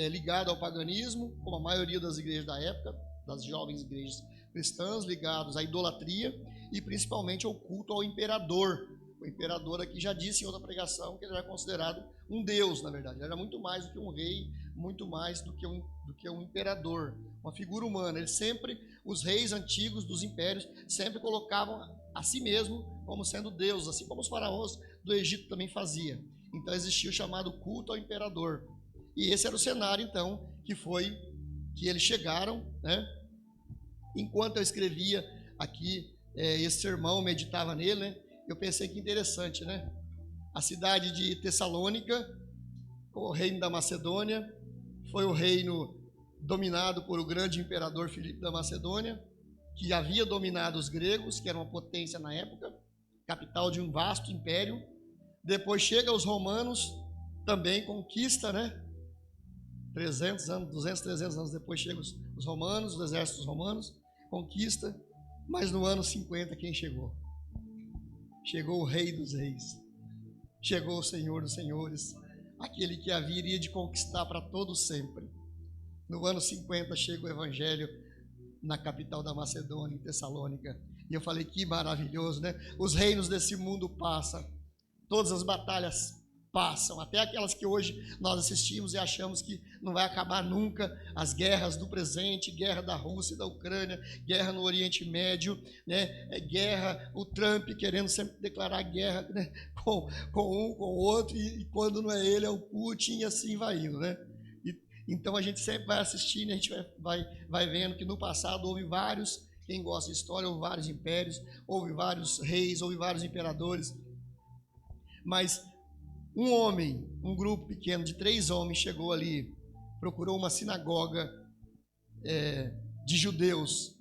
ligada ao paganismo, como a maioria das igrejas da época, das jovens igrejas cristãs, ligados à idolatria e principalmente ao culto ao imperador. O imperador aqui já disse em outra pregação que ele era considerado um deus, na verdade. Ele era muito mais do que um rei, muito mais do que um imperador, uma figura humana. Ele sempre, os reis antigos dos impérios, sempre colocavam a si mesmo como sendo Deus, assim como os faraós do Egito também faziam. Então existia o chamado culto ao imperador. E esse era o cenário, então, que eles chegaram, né? Enquanto eu escrevia aqui esse sermão, meditava nele, né? Eu pensei que interessante, né? A cidade de Tessalônica, o reino da Macedônia, foi o reino dominado por o grande imperador Filipe da Macedônia, que havia dominado os gregos, que era uma potência na época, capital de um vasto império. Depois chega os romanos, também conquista, né? 300 anos, 200, 300 anos depois chegam os romanos, os exércitos romanos, conquista, mas no ano 50 quem chegou? Chegou o Rei dos Reis, chegou o Senhor dos Senhores, aquele que haveria de conquistar para todo sempre. No ano 50 chega o Evangelho na capital da Macedônia, em Tessalônica, e eu falei, que maravilhoso, né? Os reinos desse mundo passam, todas as batalhas passam, até aquelas que hoje nós assistimos e achamos que não vai acabar nunca, as guerras do presente, guerra da Rússia e da Ucrânia, guerra no Oriente Médio, né? Guerra, o Trump querendo sempre declarar guerra, né? com um, com o outro, e quando não é ele, é o Putin, e assim vai indo, né? Então a gente sempre vai assistindo, a gente vai vendo que no passado houve vários, quem gosta de história, houve vários impérios, houve vários reis, houve vários imperadores, mas um homem, um grupo pequeno de 3 homens chegou ali, procurou uma sinagoga de judeus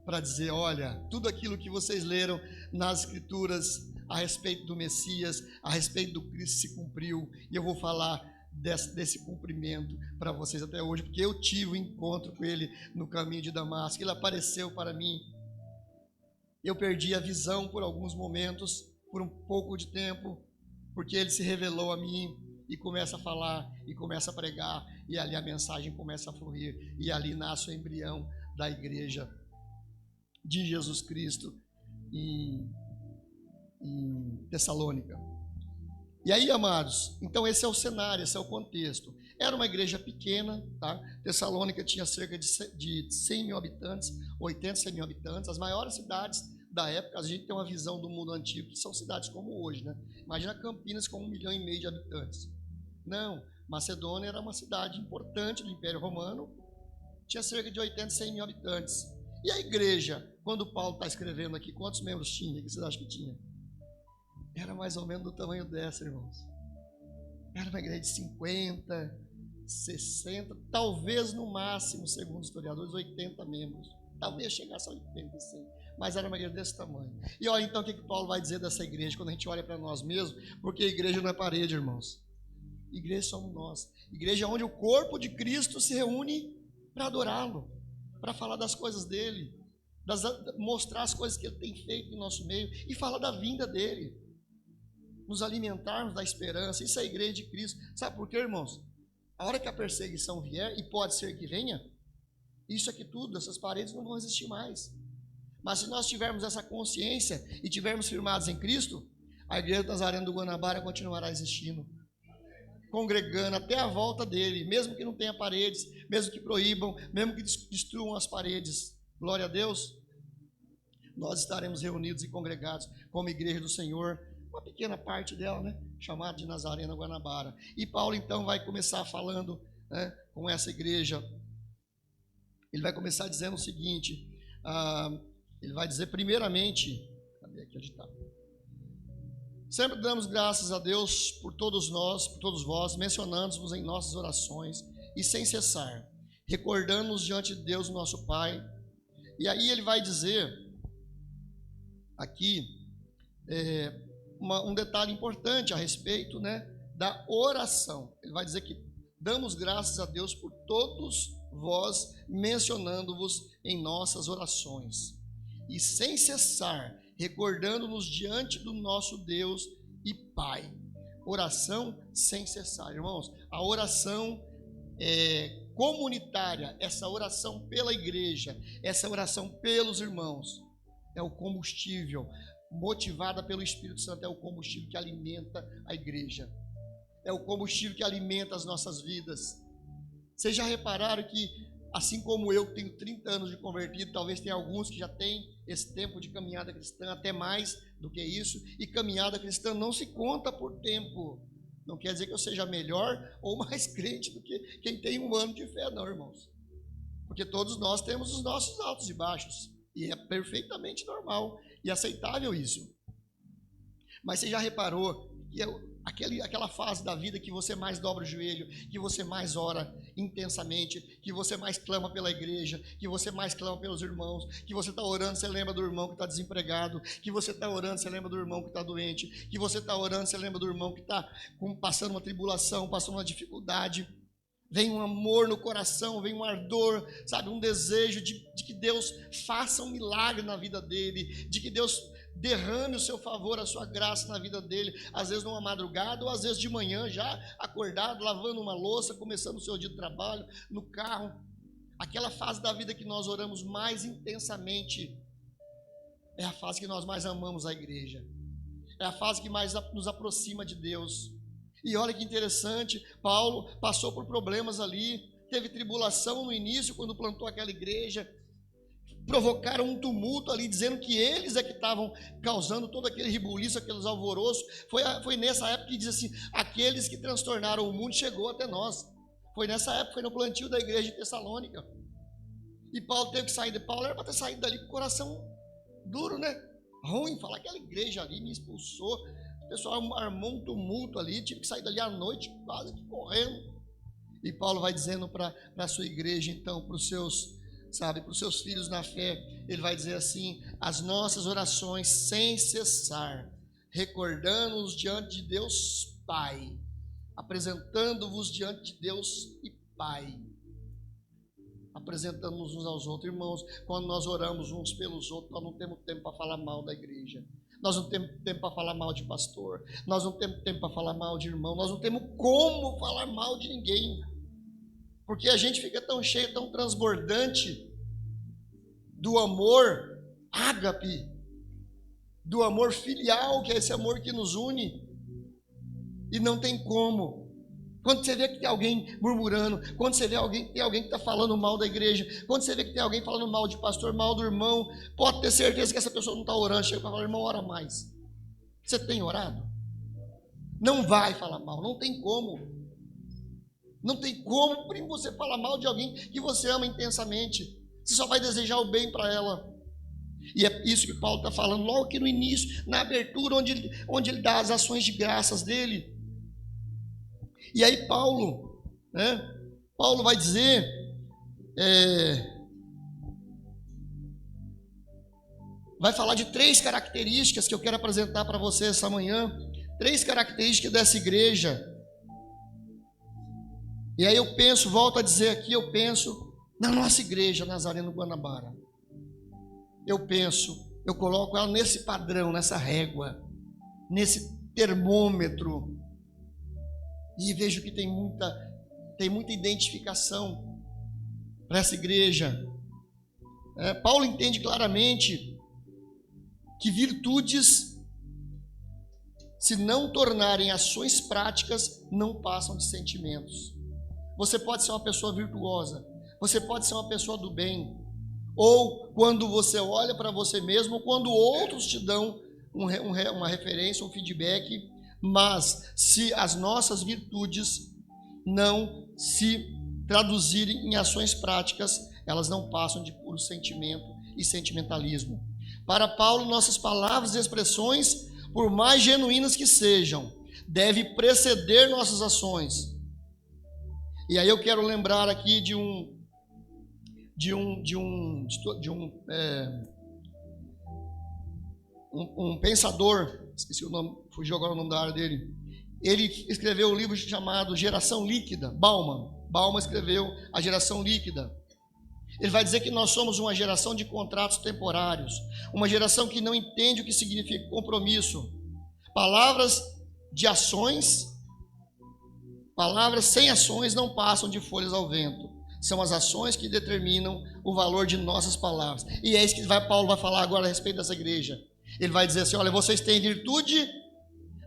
para dizer, olha, tudo aquilo que vocês leram nas escrituras a respeito do Messias, a respeito do Cristo se cumpriu, e eu vou falar desse cumprimento para vocês até hoje, porque eu tive um encontro com ele no caminho de Damasco, ele apareceu para mim, eu perdi a visão por alguns momentos, por um pouco de tempo, porque ele se revelou a mim e começa a falar e começa a pregar, e ali a mensagem começa a fluir, e ali nasce o embrião da igreja de Jesus Cristo em Tessalônica. E aí, amados, então esse é o cenário, esse é o contexto. Era uma igreja pequena, tá? Tessalônica tinha cerca de 100 mil habitantes, 80, 100 mil habitantes. As maiores cidades da época, a gente tem uma visão do mundo antigo, que são cidades como hoje, né? Imagina Campinas com 1,5 milhão de habitantes. Não, Macedônia era uma cidade importante do Império Romano, tinha cerca de 80, 100 mil habitantes. E a igreja, quando Paulo está escrevendo aqui, quantos membros tinha? O que vocês acham que tinha? Era mais ou menos do tamanho dessa, irmãos. Era uma igreja de 50, 60, talvez no máximo, segundo os historiadores, 80 membros. talvez chegasse a 80, sim. Mas era uma igreja desse tamanho. E olha então o que Paulo vai dizer dessa igreja, quando a gente olha para nós mesmos, porque a igreja não é parede, irmãos. Igreja somos nós. Igreja é onde o corpo de Cristo se reúne para adorá-lo, para falar das coisas dele, mostrar as coisas que ele tem feito em nosso meio e falar da vinda dele, nos alimentarmos da esperança. Isso é a igreja de Cristo. Sabe por quê, irmãos? A hora que a perseguição vier, e pode ser que venha, isso aqui tudo, essas paredes não vão existir mais. Mas se nós tivermos essa consciência e tivermos firmados em Cristo, a igreja Nazareno do Guanabara continuará existindo, congregando até a volta dele, mesmo que não tenha paredes, mesmo que proíbam, mesmo que destruam as paredes. Glória a Deus. Nós estaremos reunidos e congregados como igreja do Senhor, uma pequena parte dela, né, chamada de Nazareno Guanabara. E Paulo então vai começar falando, né, com essa igreja. Ele vai começar dizendo o seguinte, ele vai dizer primeiramente, cadê aqui onde está? Sempre damos graças a Deus por todos nós, por todos vós, mencionando-vos em nossas orações e sem cessar, recordando-nos diante de Deus nosso Pai. E aí ele vai dizer aqui um detalhe importante a respeito, né, da oração. Ele vai dizer que damos graças a Deus por todos vós, mencionando-vos em nossas orações e sem cessar, recordando-nos diante do nosso Deus e Pai. Oração sem cessar, irmãos. A oração comunitária, essa oração pela igreja, essa oração pelos irmãos, é o combustível, motivada pelo Espírito Santo, é o combustível que alimenta a igreja, é o combustível que alimenta as nossas vidas. Vocês já repararam que, assim como eu tenho 30 anos de convertido, talvez tenha alguns que já têm esse tempo de caminhada cristã, até mais do que isso, e caminhada cristã não se conta por tempo. Não quer dizer que eu seja melhor ou mais crente do que quem tem um ano de fé, não, irmãos. Porque todos nós temos os nossos altos e baixos, e é perfeitamente normal e aceitável isso. Mas você já reparou que aquela fase da vida que você mais dobra o joelho, que você mais ora intensamente, que você mais clama pela igreja, que você mais clama pelos irmãos, que você está orando, você lembra do irmão que está desempregado, que você está orando, você lembra do irmão que está doente, que você está orando, você lembra do irmão que está passando uma tribulação, passando uma dificuldade. Vem um amor no coração, vem um ardor, sabe, um desejo de que Deus faça um milagre na vida dele, de que Deus derrame o seu favor, a sua graça na vida dele, às vezes numa madrugada, ou às vezes de manhã, já acordado, lavando uma louça, começando o seu dia de trabalho, no carro. Aquela fase da vida que nós oramos mais intensamente é a fase que nós mais amamos a igreja, é a fase que mais nos aproxima de Deus. E olha que interessante, Paulo passou por problemas ali, teve tribulação no início quando plantou aquela igreja, provocaram um tumulto ali, dizendo que eles é que estavam causando todo aquele rebuliço, aqueles alvoroços. Foi nessa época que diz assim, aqueles que transtornaram o mundo chegou até nós. Foi nessa época, foi no plantio da igreja de Tessalônica. E Paulo teve que sair de Paulo, era para ter saído dali com o coração duro, né? Ruim, falar aquela igreja ali me expulsou. O pessoal armou um tumulto ali, tive que sair dali à noite, quase que correndo. E Paulo vai dizendo para a sua igreja, então, para os seus filhos na fé, ele vai dizer assim, as nossas orações sem cessar, recordando-nos diante de Deus Pai, apresentando-vos diante de Deus e Pai, apresentando-nos uns aos outros. Irmãos, quando nós oramos uns pelos outros, nós não temos tempo para falar mal da igreja, nós não temos tempo para falar mal de pastor, nós não temos tempo para falar mal de irmão, nós não temos como falar mal de ninguém, porque a gente fica tão cheio, tão transbordante do amor ágape, do amor filial, que é esse amor que nos une, e não tem como. Quando você vê que tem alguém murmurando, quando você vê que tem alguém que está falando mal da igreja, quando você vê que tem alguém falando mal de pastor, mal do irmão, pode ter certeza que essa pessoa não está orando. Chega para falar, irmão, ora mais. Você tem orado? Não vai falar mal, não tem como. Não tem como, primo, você falar mal de alguém que você ama intensamente. Você só vai desejar o bem para ela. E é isso que Paulo está falando logo aqui no início, na abertura, onde ele dá as ações de graças dele. E aí Paulo vai dizer, vai falar de 3 características que eu quero apresentar para você essa manhã. 3 características dessa igreja. E aí eu penso, volto a dizer aqui, eu penso na nossa igreja Nazareno Guanabara. Eu coloco ela nesse padrão, nessa régua, nesse termômetro. E vejo que tem muita identificação para essa igreja. Paulo entende claramente que virtudes, se não tornarem ações práticas, não passam de sentimentos. Você pode ser uma pessoa virtuosa, você pode ser uma pessoa do bem, ou quando você olha para você mesmo, ou quando outros te dão uma referência, um feedback, mas se as nossas virtudes não se traduzirem em ações práticas, elas não passam de puro sentimento e sentimentalismo. Para Paulo, nossas palavras e expressões, por mais genuínas que sejam, devem preceder nossas ações. E aí eu quero lembrar aqui de um pensador, esqueci o nome, fugiu agora o nome da área dele. Ele escreveu um livro chamado Geração Líquida, Bauman. Bauman escreveu A Geração Líquida. Ele vai dizer que nós somos uma geração de contratos temporários, uma geração que não entende o que significa compromisso. Palavras de ações, palavras sem ações não passam de folhas ao vento. São as ações que determinam o valor de nossas palavras. E é isso que Paulo vai falar agora a respeito dessa igreja. Ele vai dizer assim, olha, vocês têm virtude,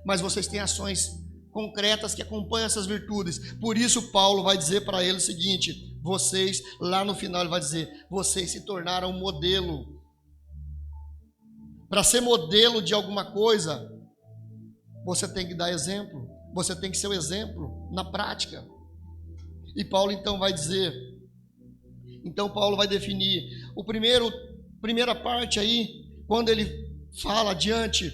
mas vocês têm ações concretas que acompanham essas virtudes. Por isso Paulo vai dizer para ele o seguinte, vocês, lá no final ele vai dizer, vocês se tornaram um modelo. Para ser modelo de alguma coisa, você tem que dar exemplo, você tem que ser o exemplo na prática. E Paulo então vai dizer, Paulo vai definir, primeira parte aí, quando ele fala adiante,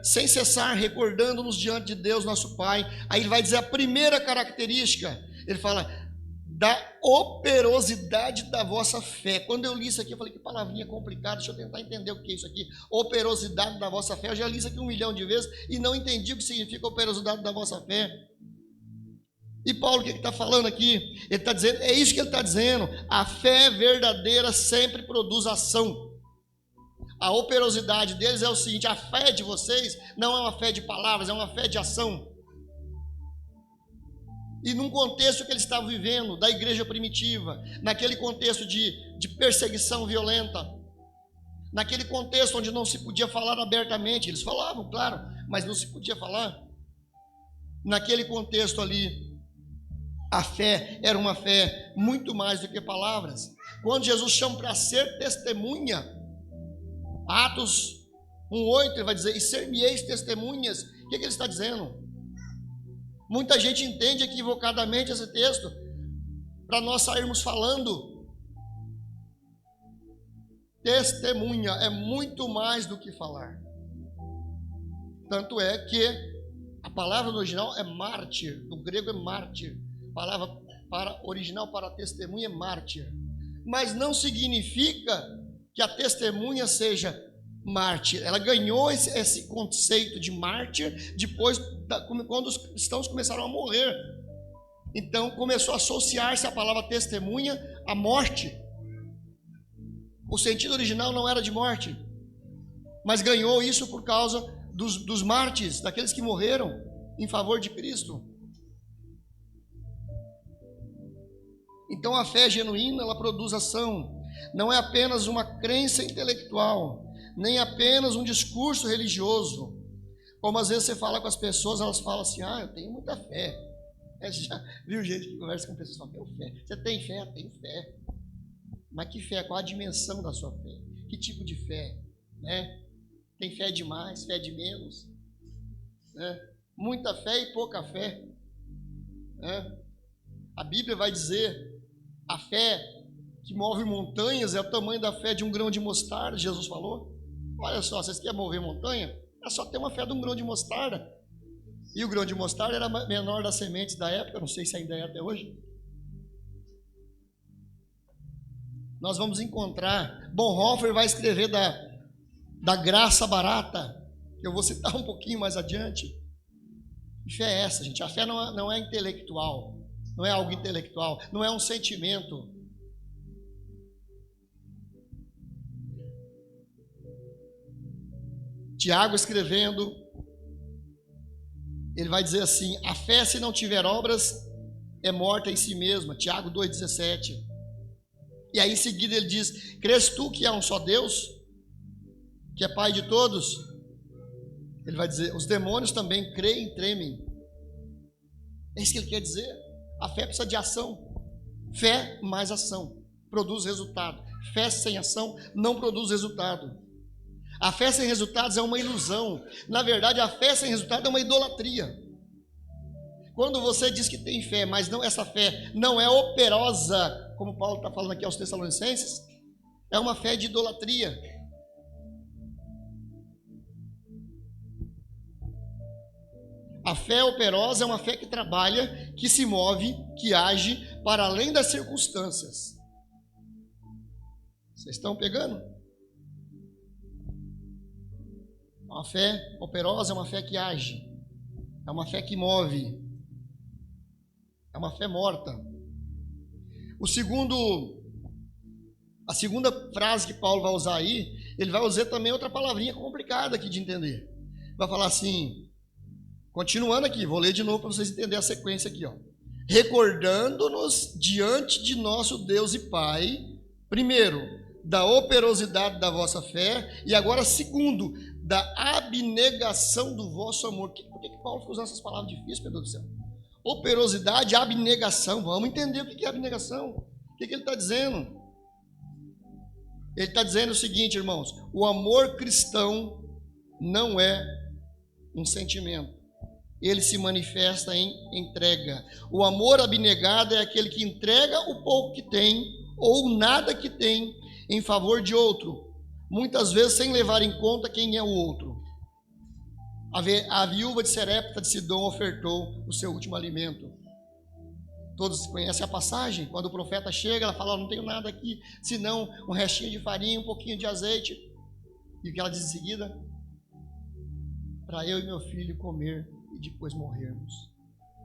sem cessar, recordando-nos diante de Deus nosso Pai, aí ele vai dizer a primeira característica, ele fala, da operosidade da vossa fé. Quando eu li isso aqui, eu falei, que palavrinha complicada, deixa eu tentar entender o que é isso aqui, operosidade da vossa fé. Eu já li isso aqui 1 milhão de vezes e não entendi o que significa operosidade da vossa fé. E Paulo, o que ele está falando aqui? Ele está dizendo, é isso que ele está dizendo, a fé verdadeira sempre produz ação. A operosidade deles é o seguinte, a fé de vocês não é uma fé de palavras, é uma fé de ação. E num contexto que eles estavam vivendo, da igreja primitiva, naquele contexto de perseguição violenta, naquele contexto onde não se podia falar abertamente, eles falavam, claro, mas não se podia falar. Naquele contexto ali, a fé era uma fé muito mais do que palavras. Quando Jesus chama para ser testemunha, Atos 1:8, ele vai dizer, e ser-me-eis testemunhas. O que ele está dizendo? Muita gente entende equivocadamente esse texto para nós sairmos falando. Testemunha é muito mais do que falar. Tanto é que a palavra no original é mártir, no grego é mártir. A palavra original para testemunha é mártir. Mas não significa que a testemunha seja mártir. Ela ganhou esse conceito de mártir depois, quando os cristãos começaram a morrer. Então começou a associar-se a palavra testemunha à morte. O sentido original não era de morte, mas ganhou isso por causa dos mártires, daqueles que morreram em favor de Cristo. Então a fé genuína, ela produz ação. Não é apenas uma crença intelectual, nem apenas um discurso religioso. Como às vezes você fala com as pessoas, elas falam assim, eu tenho muita fé. Você já viu gente que conversa com pessoas e fala, tenho fé. Você tem fé? Tenho fé. Mas que fé? Qual a dimensão da sua fé? Que tipo de fé? Tem fé demais, fé de menos? Muita fé e pouca fé. A Bíblia vai dizer, a fé que move montanhas é o tamanho da fé de um grão de mostarda, Jesus falou. Olha só, vocês querem mover montanha? É só ter uma fé de um grão de mostarda. E o grão de mostarda era menor das sementes da época, não sei se ainda é até hoje. Nós vamos encontrar, Bonhoeffer vai escrever da graça barata, que eu vou citar um pouquinho mais adiante. Que fé é essa, gente? A fé não é intelectual, não é algo intelectual, não é um sentimento. Tiago escrevendo, ele vai dizer assim: a fé, se não tiver obras, é morta em si mesma. Tiago 2,17. E aí em seguida ele diz: crês tu que há um só Deus, que é Pai de todos? Ele vai dizer: os demônios também creem e tremem. É isso que ele quer dizer. A fé precisa de ação. Fé mais ação produz resultado. Fé sem ação não produz resultado. A fé sem resultados é uma ilusão. Na verdade, a fé sem resultado é uma idolatria. Quando você diz que tem fé, mas não, essa fé não é operosa, como Paulo está falando aqui aos Tessalonicenses, é uma fé de idolatria. A fé operosa é uma fé que trabalha, que se move, que age para além das circunstâncias. Vocês estão pegando? Uma fé operosa é uma fé que age, é uma fé que move, é uma fé morta. A segunda frase que Paulo vai usar aí, ele vai usar também outra palavrinha complicada aqui de entender. Vai falar assim, continuando aqui, vou ler de novo para vocês entenderem a sequência aqui, ó. Recordando-nos diante de nosso Deus e Pai, primeiro, da operosidade da vossa fé, e agora, segundo, da abnegação do vosso amor. Por que Paulo ficou usando essas palavras difíceis, meu Deus do céu? Operosidade, abnegação. Vamos entender o que é abnegação. O que ele está dizendo? Ele está dizendo o seguinte, irmãos: o amor cristão não é um sentimento. Ele se manifesta em entrega. O amor abnegado é aquele que entrega o pouco que tem, ou nada que tem, em favor de outro, muitas vezes sem levar em conta quem é o outro. A viúva de Serepta de Sidom ofertou o seu último alimento. Todos conhecem a passagem? Quando o profeta chega, ela fala: não tenho nada aqui, senão um restinho de farinha, um pouquinho de azeite. E o que ela diz em seguida? Para eu e meu filho comer e depois morrermos.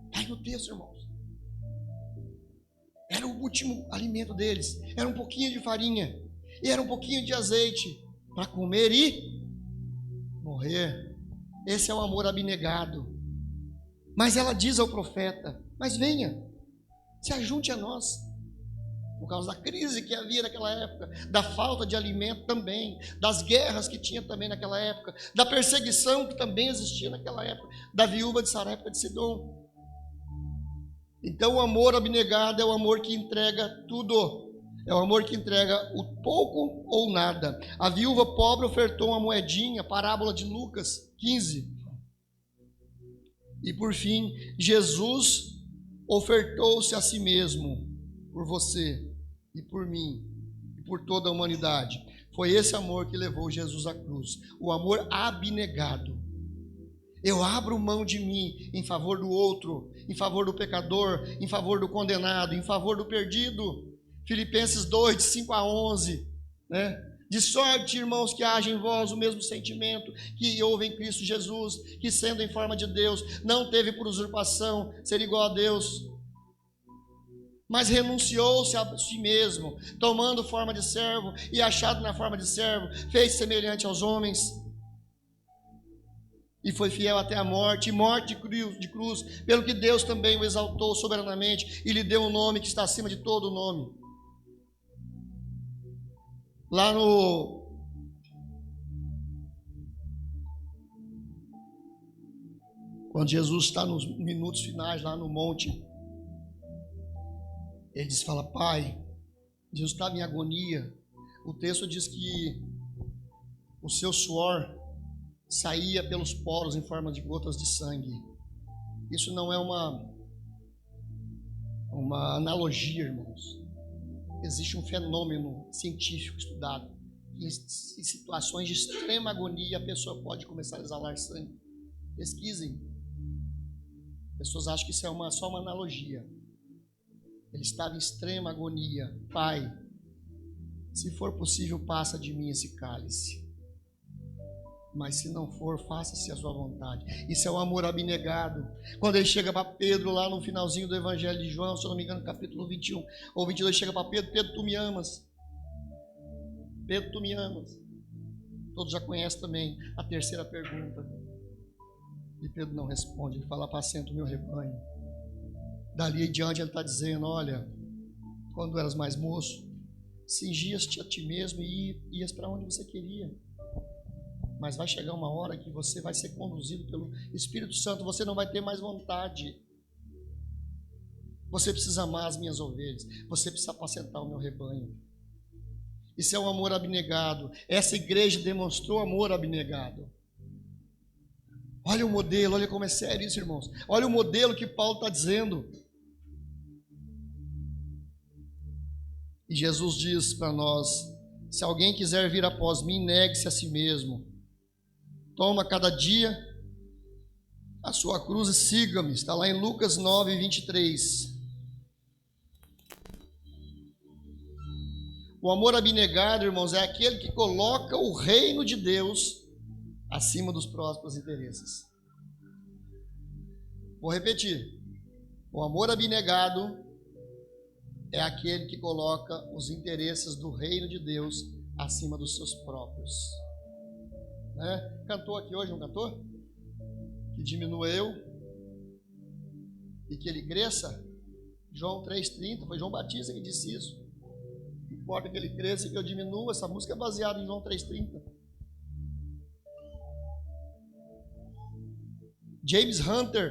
Está aí no texto, irmãos. Era o último alimento deles. Era um pouquinho de farinha e era um pouquinho de azeite para comer e morrer. Esse é o amor abnegado. Mas ela diz ao profeta: mas venha, se ajunte a nós. Por causa da crise que havia naquela época, da falta de alimento também, das guerras que tinha também naquela época, da perseguição que também existia naquela época, da viúva de Sarepta de Sidom. Então o amor abnegado é o amor que entrega tudo. É o amor que entrega o pouco ou nada. A viúva pobre ofertou uma moedinha, parábola de Lucas 15. E por fim, Jesus ofertou-se a si mesmo, por você e por mim, e por toda a humanidade. Foi esse amor que levou Jesus à cruz. O amor abnegado. Eu abro mão de mim em favor do outro, em favor do pecador, em favor do condenado, em favor do perdido. Filipenses 2, de 5 a 11, né? De sorte, irmãos, que haja em vós o mesmo sentimento que houve em Cristo Jesus, que sendo em forma de Deus, não teve por usurpação ser igual a Deus, mas renunciou-se a si mesmo, tomando forma de servo e achado na forma de servo, fez semelhante aos homens, e foi fiel até a morte, e morte de cruz, pelo que Deus também o exaltou soberanamente e lhe deu um nome que está acima de todo nome. Lá quando Jesus está nos minutos finais lá no monte, ele fala: Pai, Jesus estava em agonia. O texto diz que o seu suor saía pelos poros em forma de gotas de sangue. Isso não é uma analogia, irmãos. Existe um fenômeno científico estudado, que em situações de extrema agonia a pessoa pode começar a exalar sangue. Pesquisem. Pessoas acham que isso é só uma analogia. Ele estava em extrema agonia. Pai, se for possível, passa de mim esse cálice. mas se não for, faça-se a sua vontade. Isso é o amor abnegado. Quando ele chega para Pedro, lá no finalzinho do Evangelho de João, se eu não me engano, capítulo 21 ou 22, chega para Pedro: Pedro, tu me amas? Pedro, tu me amas? Todos já conhecem também a terceira pergunta. E Pedro não responde, ele fala: apacenta o meu rebanho. Dali em diante ele está dizendo: olha, quando eras mais moço, cingias-te a ti mesmo e ias para onde você queria. Mas vai chegar uma hora que você vai ser conduzido pelo Espírito Santo, você não vai ter mais vontade. Você precisa amar as minhas ovelhas, você precisa apacentar o meu rebanho. Isso é um amor abnegado. Essa igreja demonstrou amor abnegado. Olha o modelo, olha como é sério isso, irmãos. Olha o modelo que Paulo está dizendo. E Jesus diz para nós: se alguém quiser vir após mim, negue-se a si mesmo. Toma cada dia a sua cruz e siga-me. Está lá em Lucas 9, 23. O amor abnegado, irmãos, é aquele que coloca o reino de Deus acima dos próprios interesses. Vou repetir. O amor abnegado é aquele que coloca os interesses do reino de Deus acima dos seus próprios. Né? Cantou aqui hoje, um cantor? Que diminua eu e que ele cresça. João 3,30, foi João Batista que disse isso. Não importa que ele cresça e que eu diminua. Essa música é baseada em João 3,30. James Hunter,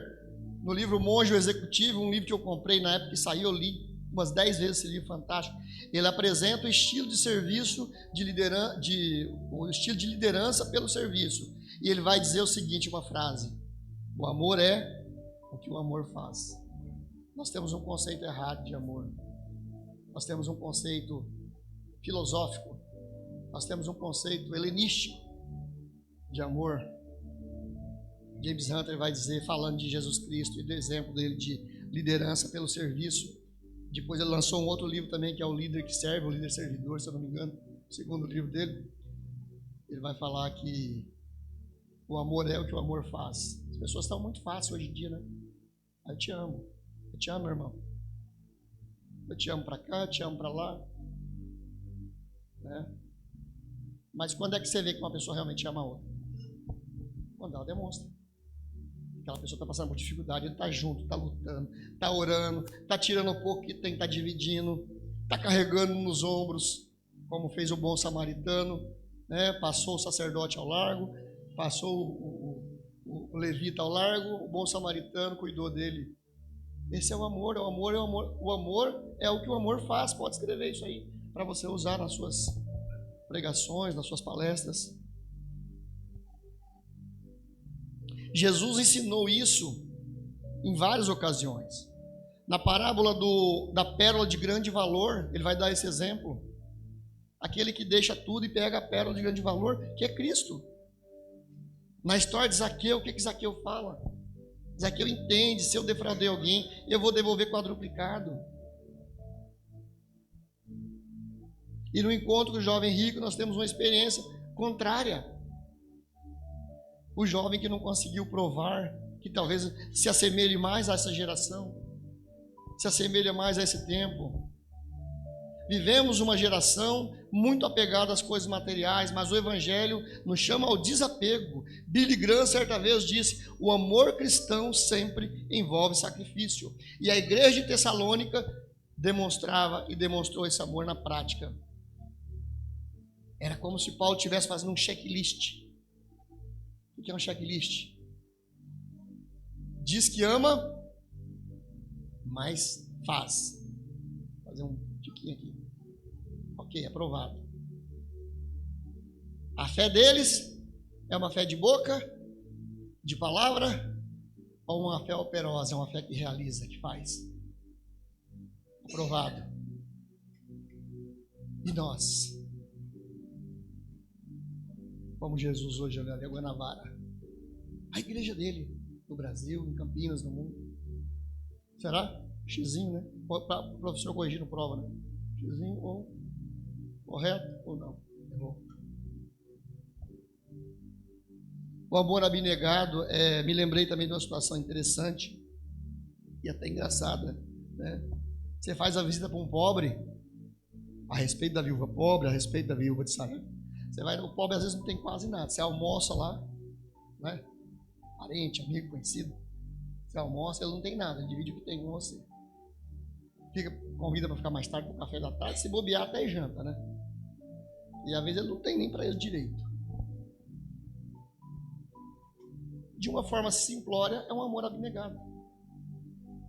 no livro Monge Executivo, um livro que eu comprei na época que saiu, eu li umas 10 vezes esse livro fantástico. Ele apresenta o estilo de serviço, o estilo de liderança pelo serviço. E ele vai dizer o seguinte, uma frase: o amor é o que o amor faz. Nós temos um conceito errado de amor. Nós temos um conceito filosófico. Nós temos um conceito helenístico de amor. James Hunter vai dizer, falando de Jesus Cristo e do exemplo dele de liderança pelo serviço. Depois ele lançou um outro livro também, que é O Líder que Serve, O Líder Servidor, se eu não me engano, o segundo livro dele. Ele vai falar que o amor é o que o amor faz. As pessoas estão muito fáceis hoje em dia, né? Eu te amo, meu irmão. Eu te amo para cá, eu te amo para lá. Né? Mas quando é que você vê que uma pessoa realmente ama a outra? Quando ela demonstra. Aquela pessoa está passando por dificuldade, ele está junto, está lutando, está orando, está tirando um pouco que tem, está dividindo, está carregando nos ombros, como fez o bom samaritano, né? Passou o sacerdote ao largo, passou o levita ao largo, o bom samaritano cuidou dele. Esse é o amor, o amor é o amor. O amor é o que o amor faz. Pode escrever isso aí para você usar nas suas pregações, nas suas palestras. Jesus ensinou isso em várias ocasiões. Na parábola da pérola de grande valor, ele vai dar esse exemplo. Aquele que deixa tudo e pega a pérola de grande valor, que é Cristo. Na história de Zaqueu, o que Zaqueu fala? Zaqueu entende, se eu defraudei alguém, eu vou devolver quadruplicado. E no encontro do jovem rico, nós temos uma experiência contrária. O jovem que não conseguiu provar, que talvez se assemelhe mais a essa geração, se assemelha mais a esse tempo. Vivemos uma geração muito apegada às coisas materiais, mas o Evangelho nos chama ao desapego. Billy Graham certa vez disse: o amor cristão sempre envolve sacrifício. E a igreja de Tessalônica demonstrava e demonstrou esse amor na prática. Era como se Paulo estivesse fazendo um checklist. O que é um checklist? Diz que ama, mas faz. Vou fazer um tiquinho aqui. Ok, aprovado. A fé deles é uma fé de boca, de palavra, ou uma fé operosa? É uma fé que realiza, que faz. Aprovado. E nós? Como Jesus hoje olha ali a Guanabara. A igreja dele, no Brasil, em Campinas, no mundo. Será? Xizinho, né? Para o professor corrigir no prova, né? Xizinho ou correto ou não? Errou. O amor abnegado, me lembrei também de uma situação interessante e até engraçada, né? Você faz a visita para um pobre, a respeito da viúva pobre, a respeito da viúva de Sarepta. Você vai no pobre, às vezes não tem quase nada. Você almoça lá, né? Parente, amigo, conhecido. Você almoça, ele não tem nada, ele divide o que tem com você. Convida para ficar mais tarde para o café da tarde, se bobear até janta, né? E às vezes ele não tem nem para ele direito. De uma forma simplória, é um amor abnegado.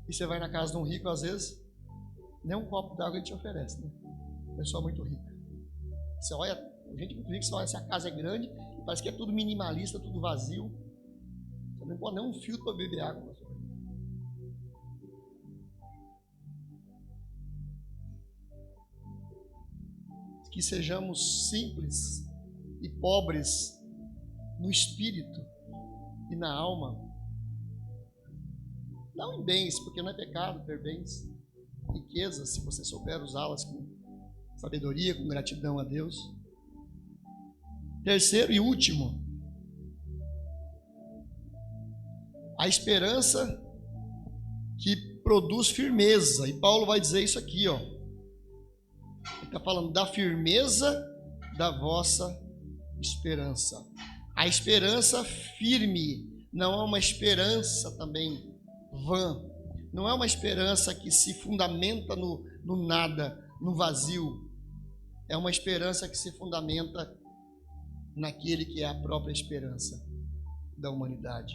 E você vai na casa de um rico, às vezes, nem um copo d'água ele te oferece, né? Pessoa muito rica. Você olha, gente muito rica, você olha se a casa é grande, e parece que é tudo minimalista, tudo vazio. Você não pode nem um filtro para beber água. Que sejamos simples e pobres no espírito e na alma. Não em bens, porque não é pecado ter bens, riquezas, se você souber usá-las com sabedoria, com gratidão a Deus. Terceiro e último, a esperança que produz firmeza. E Paulo vai dizer isso aqui, ó. Ele está falando da firmeza da vossa esperança. A esperança firme não é uma esperança também vã. Não é uma esperança que se fundamenta no nada, no vazio. É uma esperança que se fundamenta naquele que é a própria esperança da humanidade.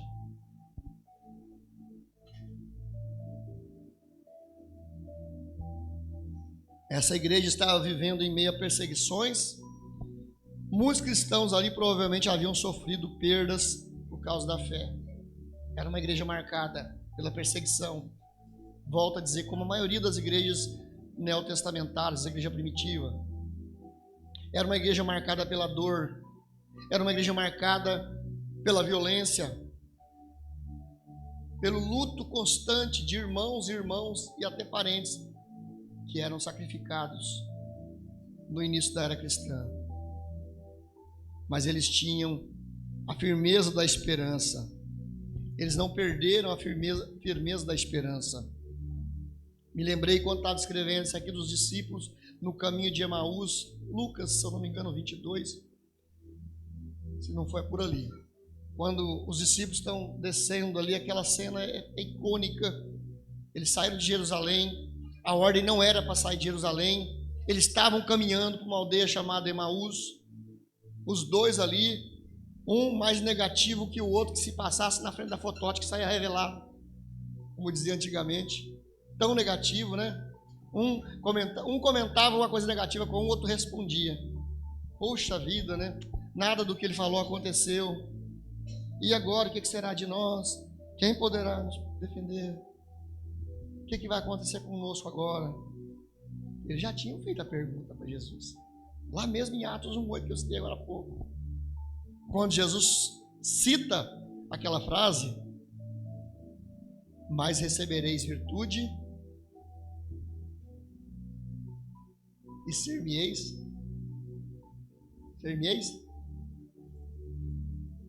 Essa igreja estava vivendo em meio a perseguições. Muitos cristãos ali provavelmente haviam sofrido perdas por causa da fé. Era uma igreja marcada pela perseguição. Volto a dizer, como a maioria das igrejas neotestamentárias, a igreja primitiva. Era uma igreja marcada pela dor. Era uma igreja marcada pela violência, pelo luto constante de irmãos e até parentes que eram sacrificados no início da era cristã. Mas eles tinham a firmeza da esperança. Eles não perderam a firmeza da esperança. Me lembrei quando estava escrevendo isso aqui dos discípulos no caminho de Emaús, Lucas, se eu não me engano, 22, se não foi por ali. Quando os discípulos estão descendo ali, aquela cena é icônica. Eles saíram de Jerusalém. A ordem não era para sair de Jerusalém. Eles estavam caminhando para uma aldeia chamada Emaús. Os dois ali, um mais negativo que o outro, que se passasse na frente da fotótica saia revelado, como dizia antigamente. Tão negativo, né? Um comentava uma coisa negativa com o outro respondia. Poxa vida, né? Nada do que ele falou aconteceu. E agora, o que será de nós? Quem poderá nos defender? O que vai acontecer conosco agora? Eles já tinham feito a pergunta para Jesus. Lá mesmo em Atos 1:8, que eu citei agora há pouco. Quando Jesus cita aquela frase, mas recebereis virtude e ser-me-eis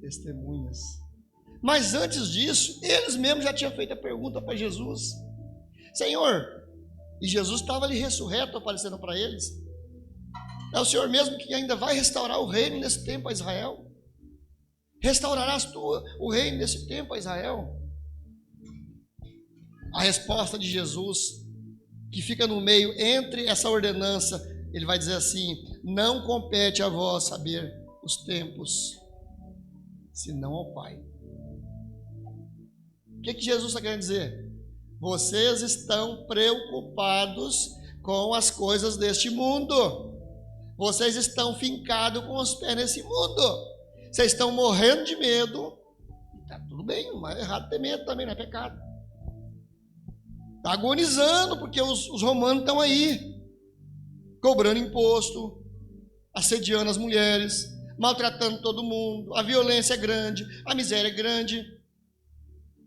testemunhas. Mas antes disso, eles mesmos já tinham feito a pergunta para Jesus. Senhor, e Jesus estava ali ressurreto, aparecendo para eles. É o Senhor mesmo que ainda vai restaurar o reino nesse tempo a Israel? Restaurarás tu o reino nesse tempo a Israel? A resposta de Jesus, que fica no meio entre essa ordenança, ele vai dizer assim: não compete a vós saber os tempos, senão ao Pai. O que Jesus está querendo dizer? Vocês estão preocupados com as coisas deste mundo. Vocês estão fincados com os pés nesse mundo. Vocês estão morrendo de medo. Está tudo bem, não é errado ter medo também, não é pecado. Está agonizando porque os romanos estão aí, cobrando imposto, assediando as mulheres, maltratando todo mundo. A violência é grande, a miséria é grande.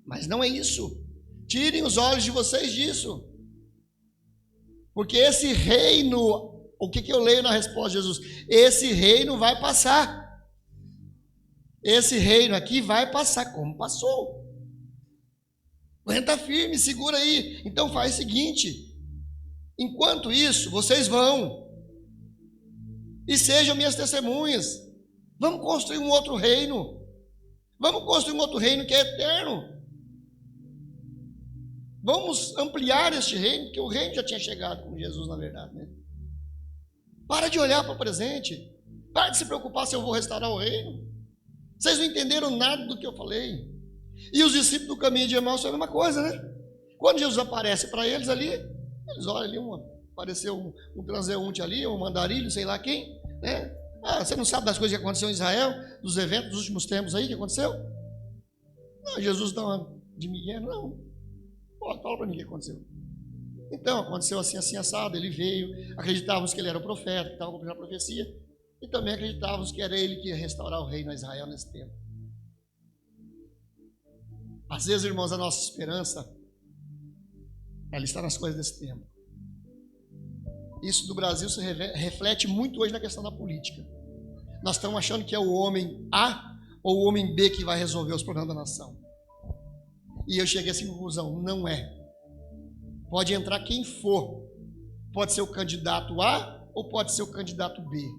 Mas não é isso. Tirem os olhos de vocês disso. Porque esse reino, o que eu leio na resposta de Jesus? Esse reino vai passar. Esse reino aqui vai passar como passou. Aguenta firme, segura aí. Então faz o seguinte: enquanto isso, vocês vão e sejam minhas testemunhas. Vamos construir um outro reino. Vamos construir um outro reino que é eterno. Vamos ampliar este reino, porque o reino já tinha chegado com Jesus, na verdade, né? Para de olhar para o presente. Para de se preocupar se eu vou restaurar o reino. Vocês não entenderam nada do que eu falei. E os discípulos do caminho de Emaús foi a mesma coisa, né? Quando Jesus aparece para eles ali, eles olham ali, apareceu um transeunte ali, um mandarilho, sei lá quem, né? Ah, você não sabe das coisas que aconteceram em Israel, dos eventos dos últimos tempos aí que aconteceu? Não, Jesus dá uma de Miguel, não. Pô, fala para mim o que aconteceu. Então, aconteceu assim, assim, assado, ele veio, acreditávamos que ele era o profeta, que estava cumprindo a profecia, e também acreditávamos que era ele que ia restaurar o reino a Israel nesse tempo. Às vezes, irmãos, a nossa esperança, ela está nas coisas desse tempo. Isso do Brasil se reflete muito hoje na questão da política. Nós estamos achando que é o homem A ou o homem B que vai resolver os problemas da nação. E eu cheguei a essa conclusão: não é. Pode entrar quem for. Pode ser o candidato A ou pode ser o candidato B.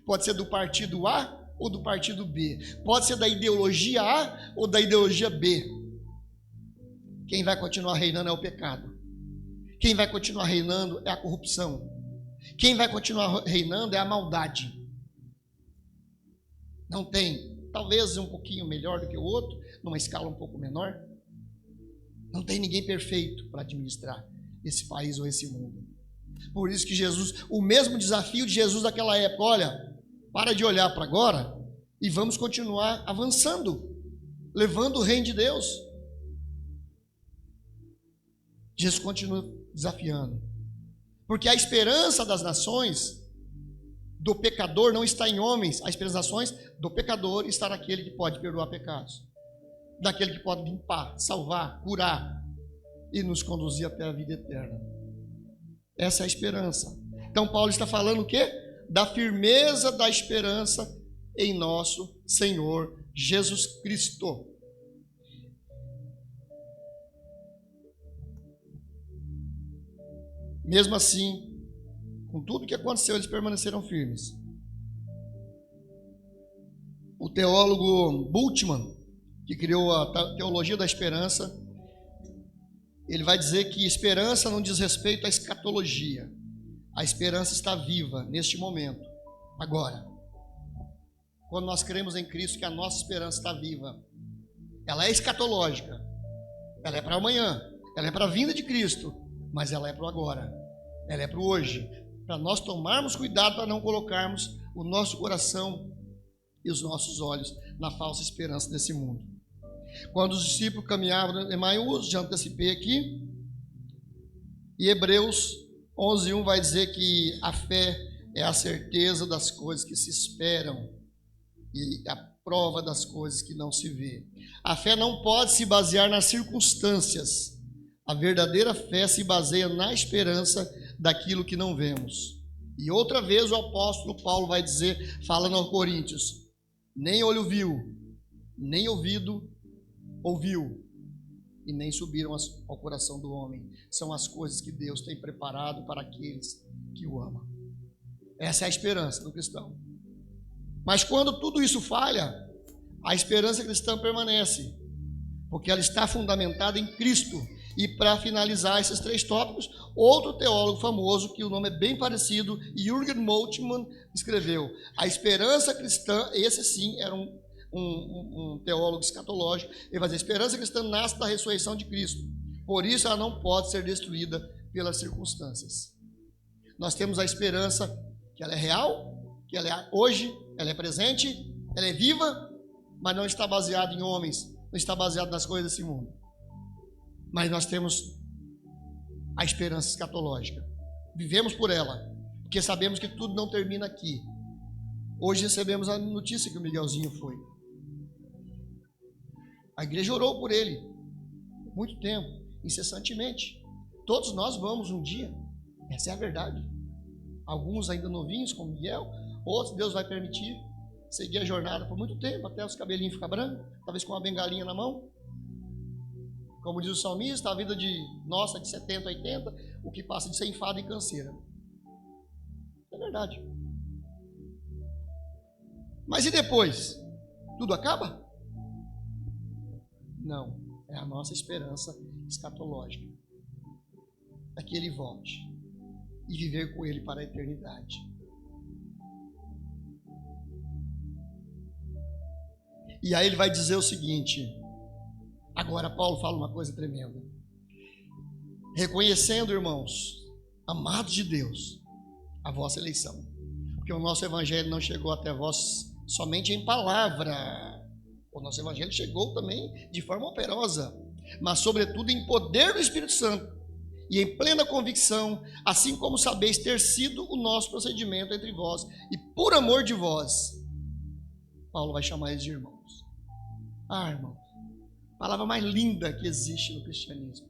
Pode ser do partido A ou do partido B. Pode ser da ideologia A ou da ideologia B. Quem vai continuar reinando é o pecado. Quem vai continuar reinando é a corrupção. Quem vai continuar reinando é a maldade. Não tem, talvez um pouquinho melhor do que o outro, numa escala um pouco menor. Não tem ninguém perfeito para administrar esse país ou esse mundo. Por isso que Jesus, o mesmo desafio de Jesus naquela época: olha, para de olhar para agora e vamos continuar avançando, levando o reino de Deus. Jesus continua desafiando. Porque a esperança das nações, do pecador, não está em homens. A esperança das nações do pecador está naquele que pode perdoar pecados. Daquele que pode limpar, salvar, curar e nos conduzir até a vida eterna. Essa é a esperança. Então Paulo está falando o quê? Da firmeza da esperança em nosso Senhor Jesus Cristo. Mesmo assim, com tudo que aconteceu, eles permaneceram firmes. O teólogo Bultmann, que criou a teologia da esperança, ele vai dizer que esperança não diz respeito à escatologia. A esperança está viva neste momento, agora. Quando nós cremos em Cristo, que a nossa esperança está viva. Ela é escatológica. Ela é para amanhã. Ela é para a vinda de Cristo. Mas ela é para o agora. Ela é para o hoje. Para nós tomarmos cuidado para não colocarmos o nosso coração e os nossos olhos na falsa esperança desse mundo. Quando os discípulos caminhavam em Emaús, já antecipei aqui, e Hebreus 11:1 vai dizer que a fé é a certeza das coisas que se esperam e a prova das coisas que não se vê. A fé não pode se basear nas circunstâncias. A verdadeira fé se baseia na esperança daquilo que não vemos. E outra vez o apóstolo Paulo vai dizer, falando aos Coríntios: nem olho viu, nem ouvido ouviu, e nem subiram ao coração do homem. São as coisas que Deus tem preparado para aqueles que o amam. Essa é a esperança do cristão. Mas quando tudo isso falha, a esperança cristã permanece, porque ela está fundamentada em Cristo. E para finalizar esses 3 tópicos, outro teólogo famoso, que o nome é bem parecido, Jürgen Moltmann, escreveu: a esperança cristã, esse sim era um teólogo escatológico, ele vai dizer: a esperança cristã nasce da ressurreição de Cristo, por isso ela não pode ser destruída pelas circunstâncias. Nós temos a esperança que ela é real, que ela é hoje, ela é presente, ela é viva, mas não está baseada em homens, não está baseada nas coisas desse mundo. Mas nós temos a esperança escatológica. Vivemos por ela, porque sabemos que tudo não termina aqui. Hoje recebemos a notícia que o Miguelzinho foi. A igreja orou por ele muito tempo, incessantemente. Todos nós vamos um dia. Essa é a verdade. Alguns ainda novinhos, como Miguel, outros Deus vai permitir. seguir a jornada por muito tempo, até os cabelinhos ficar brancos, talvez com uma bengalinha na mão. Como diz o salmista, a vida de 70, 80, o que passa de ser enfado e canseira. É verdade. Mas e depois? Tudo acaba? Não. É a nossa esperança escatológica. É que ele volte e viver com ele para a eternidade. E aí ele vai dizer o seguinte. Agora Paulo fala uma coisa tremenda. Reconhecendo, irmãos, amados de Deus, a vossa eleição. Porque o nosso evangelho não chegou até vós somente em palavra. O nosso evangelho chegou também de forma operosa, mas sobretudo em poder do Espírito Santo e em plena convicção, assim como sabeis ter sido o nosso procedimento entre vós, e por amor de vós, Paulo vai chamar eles de irmãos. Ah, irmãos, a palavra mais linda que existe no cristianismo,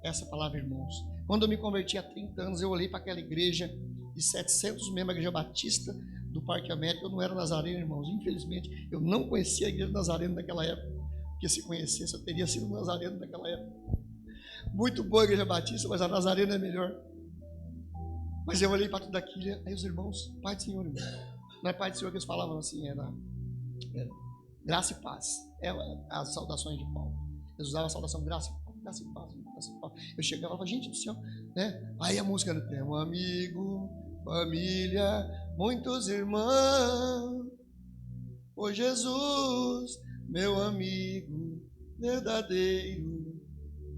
essa palavra irmãos. Quando eu me converti há 30 anos, eu olhei para aquela igreja de 700 membros, a igreja batista do Parque América. Eu não era nazareno, irmãos, infelizmente, eu não conhecia a igreja nazareno daquela época, porque se conhecesse eu teria sido nazareno daquela época. Muito boa a igreja batista, mas a nazarena é melhor. Mas eu olhei para tudo aquilo, aí os irmãos, Pai do Senhor, irmão. Não é Pai do Senhor que eles falavam assim, era graça e paz. É as saudações de Paulo. Eles usavam a saudação graça e paz, graça e paz, graça e paz. Eu chegava e falava, gente do céu, né? Aí a música era, tem um amigo, família, muitos irmãos, ô Jesus, meu amigo verdadeiro,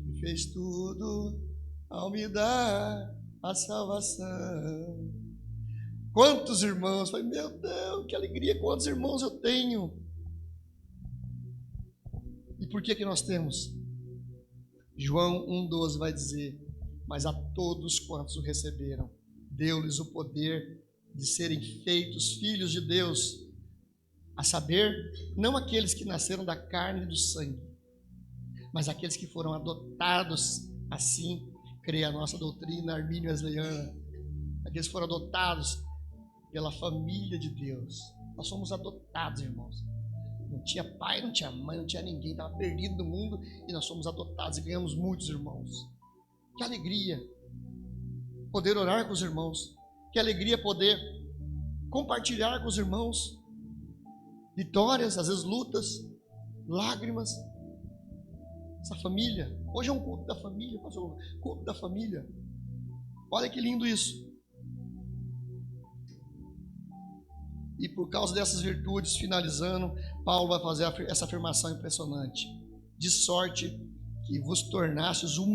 que fez tudo ao me dar a salvação. Quantos irmãos? Falei, meu Deus, que alegria, quantos irmãos eu tenho. E por que nós temos? João 1,12 vai dizer, mas a todos quantos o receberam, deu-lhes o poder de serem feitos filhos de Deus, a saber, não aqueles que nasceram da carne e do sangue, mas aqueles que foram adotados, assim crê a nossa doutrina armínio wesleyana, aqueles que foram adotados pela família de Deus. Nós somos adotados, irmãos. Não tinha pai, não tinha mãe, não tinha ninguém, estava perdido no mundo e nós somos adotados e ganhamos muitos irmãos. Que alegria poder orar com os irmãos, que alegria poder compartilhar com os irmãos vitórias, às vezes lutas, lágrimas. Essa família, hoje é um culto da família, pastor, culto da família. Olha que lindo isso. E por causa dessas virtudes, finalizando, Paulo vai fazer essa afirmação impressionante. De sorte que vos tornastes um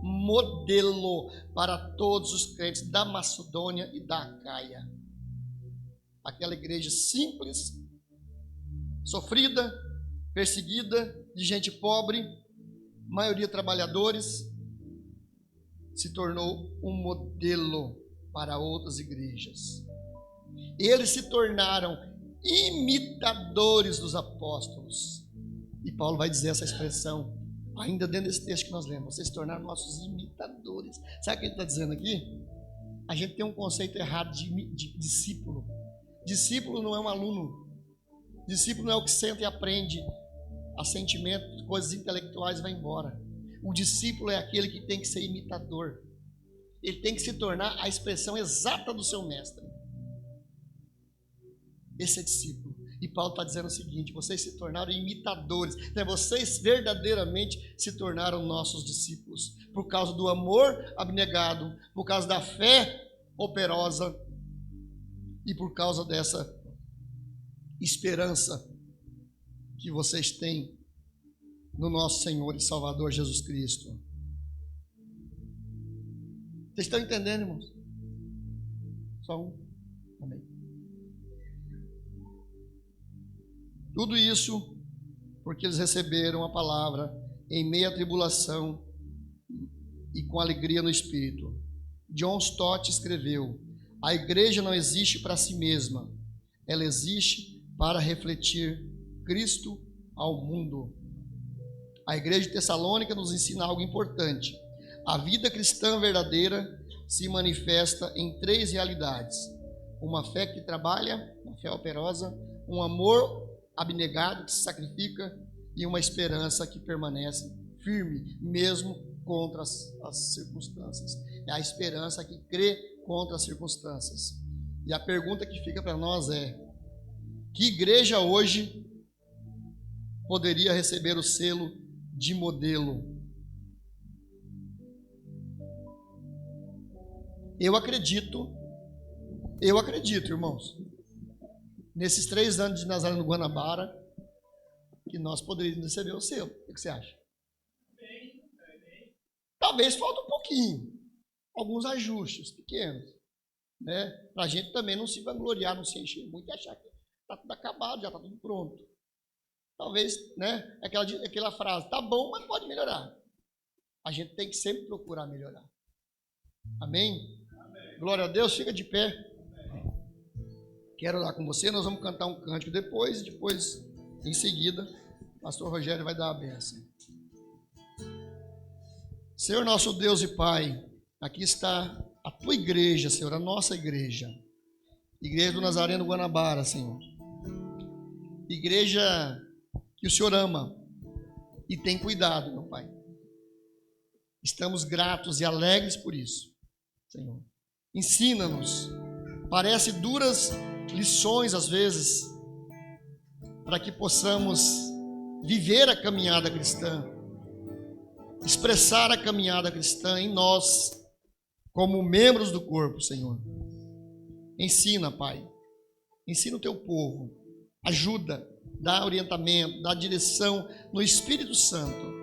modelo para todos os crentes da Macedônia e da Acaia. Aquela igreja simples, sofrida, perseguida, de gente pobre, maioria trabalhadores, se tornou um modelo para outras igrejas. Eles se tornaram imitadores dos apóstolos. E Paulo vai dizer essa expressão, ainda dentro desse texto que nós lemos, vocês se tornaram nossos imitadores. Sabe o que ele está dizendo aqui? A gente tem um conceito errado de discípulo. Discípulo não é um aluno. Discípulo não é o que senta e aprende a sentimentos, coisas intelectuais e vai embora. O discípulo é aquele que tem que ser imitador. Ele tem que se tornar a expressão exata do seu mestre. Esse é discípulo. E Paulo está dizendo o seguinte, vocês se tornaram imitadores, né? Vocês verdadeiramente se tornaram nossos discípulos, por causa do amor abnegado, por causa da fé operosa e por causa dessa esperança que vocês têm no nosso Senhor e Salvador Jesus Cristo. Vocês estão entendendo, irmãos? Só um. Amém. Tudo isso porque eles receberam a palavra em meio à tribulação e com alegria no Espírito. John Stott escreveu, a igreja não existe para si mesma, ela existe para refletir Cristo ao mundo. A igreja de Tessalônica nos ensina algo importante. A vida cristã verdadeira se manifesta em 3 realidades. uma fé que trabalha, uma fé operosa, um amor abnegado que se sacrifica e uma esperança que permanece firme, mesmo contra as circunstâncias. É a esperança que crê contra as circunstâncias. E a pergunta que fica para nós é: que igreja hoje poderia receber o selo de modelo? Eu acredito, irmãos, nesses 3 anos de Nazaré no Guanabara, que nós poderíamos receber o selo. O que você acha? Talvez falta um pouquinho, alguns ajustes pequenos, né? Para a gente também não se vangloriar, não se encher muito e achar que está tudo acabado, já está tudo pronto. Talvez, né? Aquela frase, tá bom, mas pode melhorar. A gente tem que sempre procurar melhorar. Amém? Amém. Glória a Deus, fica de pé. Quero orar com você, nós vamos cantar um cântico depois, em seguida, o pastor Rogério vai dar a bênção. Senhor nosso Deus e Pai, aqui está a tua igreja, Senhor, a nossa igreja. Igreja do Nazareno Guanabara, Senhor. Igreja que o Senhor ama e tem cuidado, meu Pai. Estamos gratos e alegres por isso, Senhor. Ensina-nos. Parece duras lições às vezes, para que possamos viver a caminhada cristã, expressar a caminhada cristã em nós, como membros do corpo, Senhor. Ensina, Pai. Ensina o teu povo. Ajuda, dá orientamento, dá direção no Espírito Santo.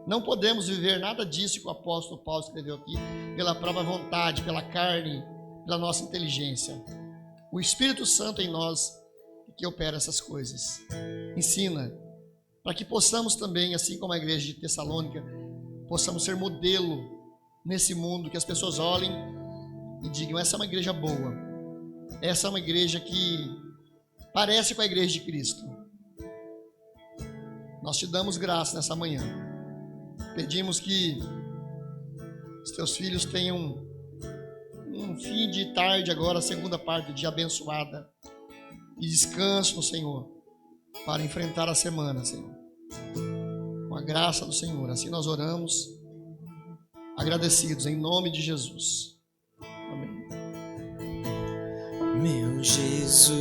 Não podemos viver nada disso que o apóstolo Paulo escreveu aqui, pela própria vontade, pela carne, pela nossa inteligência. O Espírito Santo em nós que opera essas coisas. Ensina, para que possamos também, assim como a igreja de Tessalônica, possamos ser modelo nesse mundo, que as pessoas olhem e digam: essa é uma igreja boa, essa é uma igreja que parece com a igreja de Cristo. Nós te damos graça nessa manhã. Pedimos que os teus filhos tenham um fim de tarde agora, a segunda parte do dia abençoada, e descanso no Senhor para enfrentar a semana, Senhor, com a graça do Senhor. Assim nós oramos, agradecidos em nome de Jesus. Amém. Meu Jesus,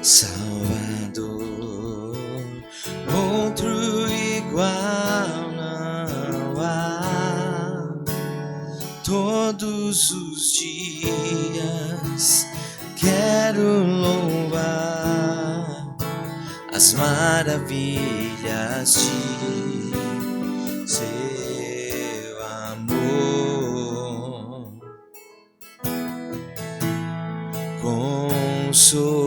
Salvador, outro igual não há. Todos os dias quero louvar as maravilhas de seu amor. Consolo,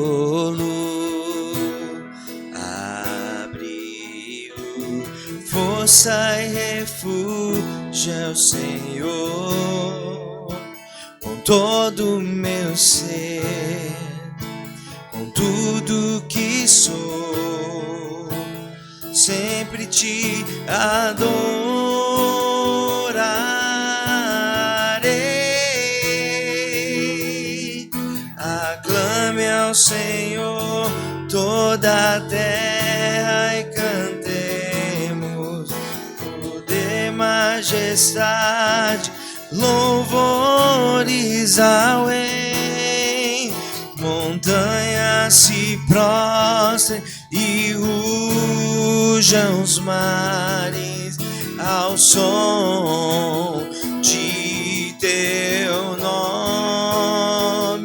abrigo, força e refúgio é o Senhor. Com todo o meu ser, com tudo que sou, sempre te adorarei. Aclame ao Senhor toda a terra e cantemos poder, majestade, louvores ao Rei. Montanhas se prostrem e rujam os mares ao som de teu nome.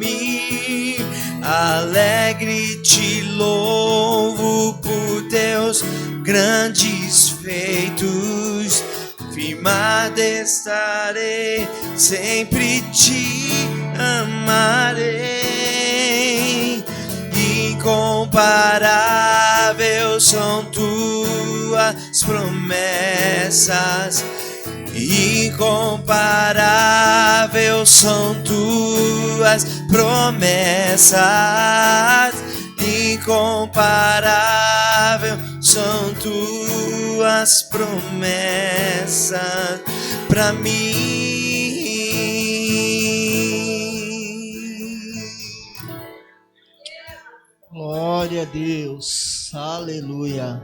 Alegre te louvo por teus grandes feitos. Firmado estarei, sempre te amarei. Incomparável são tuas promessas. Incomparável são tuas promessas. Incomparável são tuas promessas pra mim. a Deus. Aleluia.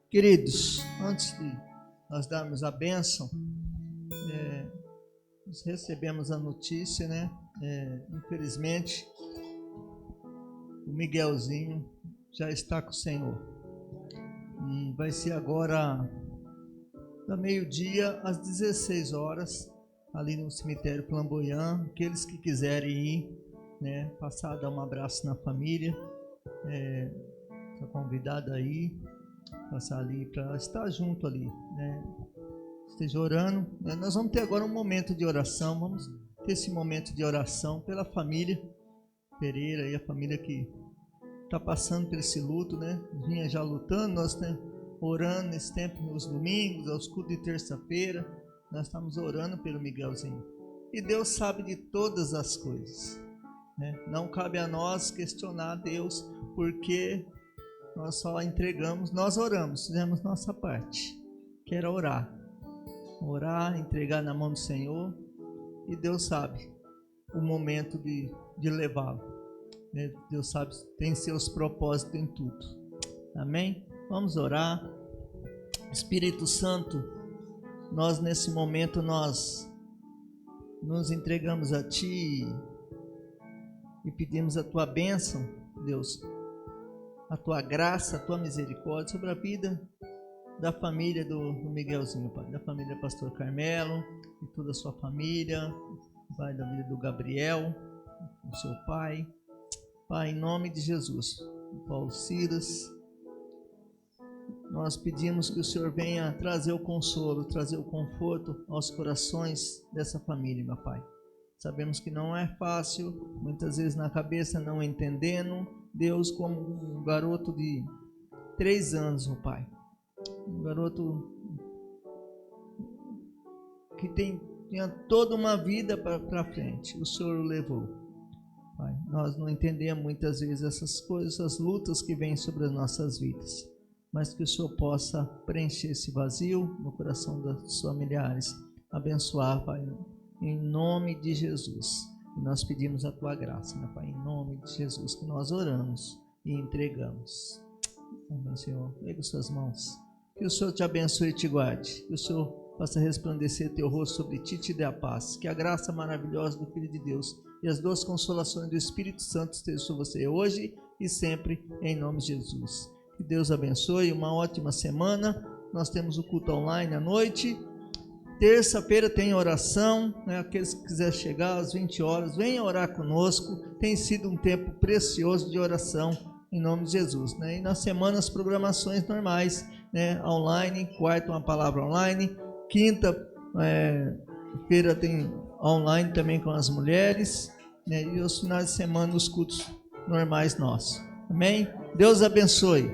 Queridos, antes de nós darmos a bênção, nós recebemos a notícia, né? Infelizmente, o Miguelzinho já está com o Senhor. E vai ser agora, da meio-dia às 16 horas, ali no cemitério Flamboyant. Aqueles que quiserem ir, né, passar, dar um abraço na família, está convidado aí, passar ali para estar junto ali, né? Esteja orando. Nós vamos ter agora um momento de oração, vamos ter esse momento de oração pela família Pereira e a família que está passando por esse luto, né? Vinha já lutando, nós estamos orando nesse tempo, nos domingos, aos cultos de terça-feira, nós estamos orando pelo Miguelzinho. E Deus sabe de todas as coisas, né? Não cabe a nós questionar a Deus, porque nós só entregamos, nós oramos, fizemos nossa parte, que era orar, entregar na mão do Senhor, e Deus sabe o momento de levá-lo, né? Deus sabe, tem seus propósitos em tudo. Amém? Vamos orar. Espírito Santo, nós nesse momento nós nos entregamos a Ti e pedimos a Tua bênção, Deus, a Tua graça, a Tua misericórdia sobre a vida da família do Miguelzinho, Pai, da família do Pastor Carmelo e toda a sua família, Pai, da vida do Gabriel, do seu pai, Pai, em nome de Jesus, do Paulo Silas, nós pedimos que o Senhor venha trazer o consolo, trazer o conforto aos corações dessa família, meu Pai. Sabemos que não é fácil, muitas vezes na cabeça não entendendo, Deus, como um garoto de 3 anos, meu Pai. Um garoto que tinha toda uma vida para frente, o Senhor o levou, Pai. Nós não entendemos muitas vezes essas coisas, essas lutas que vêm sobre as nossas vidas, mas que o Senhor possa preencher esse vazio no coração dos familiares, abençoar, Pai, em nome de Jesus. E nós pedimos a Tua graça, né, Pai, em nome de Jesus, que nós oramos e entregamos. Amém, Senhor. Pega suas mãos. Que o Senhor te abençoe e te guarde. Que o Senhor faça resplandecer teu rosto sobre ti e te dê a paz. Que a graça maravilhosa do Filho de Deus e as duas consolações do Espírito Santo estejam sobre você hoje e sempre, em nome de Jesus. Que Deus abençoe, uma ótima semana. Nós temos o culto online à noite. Terça-feira tem oração, né? Aqueles que quiserem chegar às 20 horas, venham orar conosco. Tem sido um tempo precioso de oração, em nome de Jesus, né? E na semana as programações normais, né? Online, quarta uma palavra online, quinta-feira tem online também com as mulheres, né? E os finais de semana os cultos normais nossos. Amém? Deus abençoe.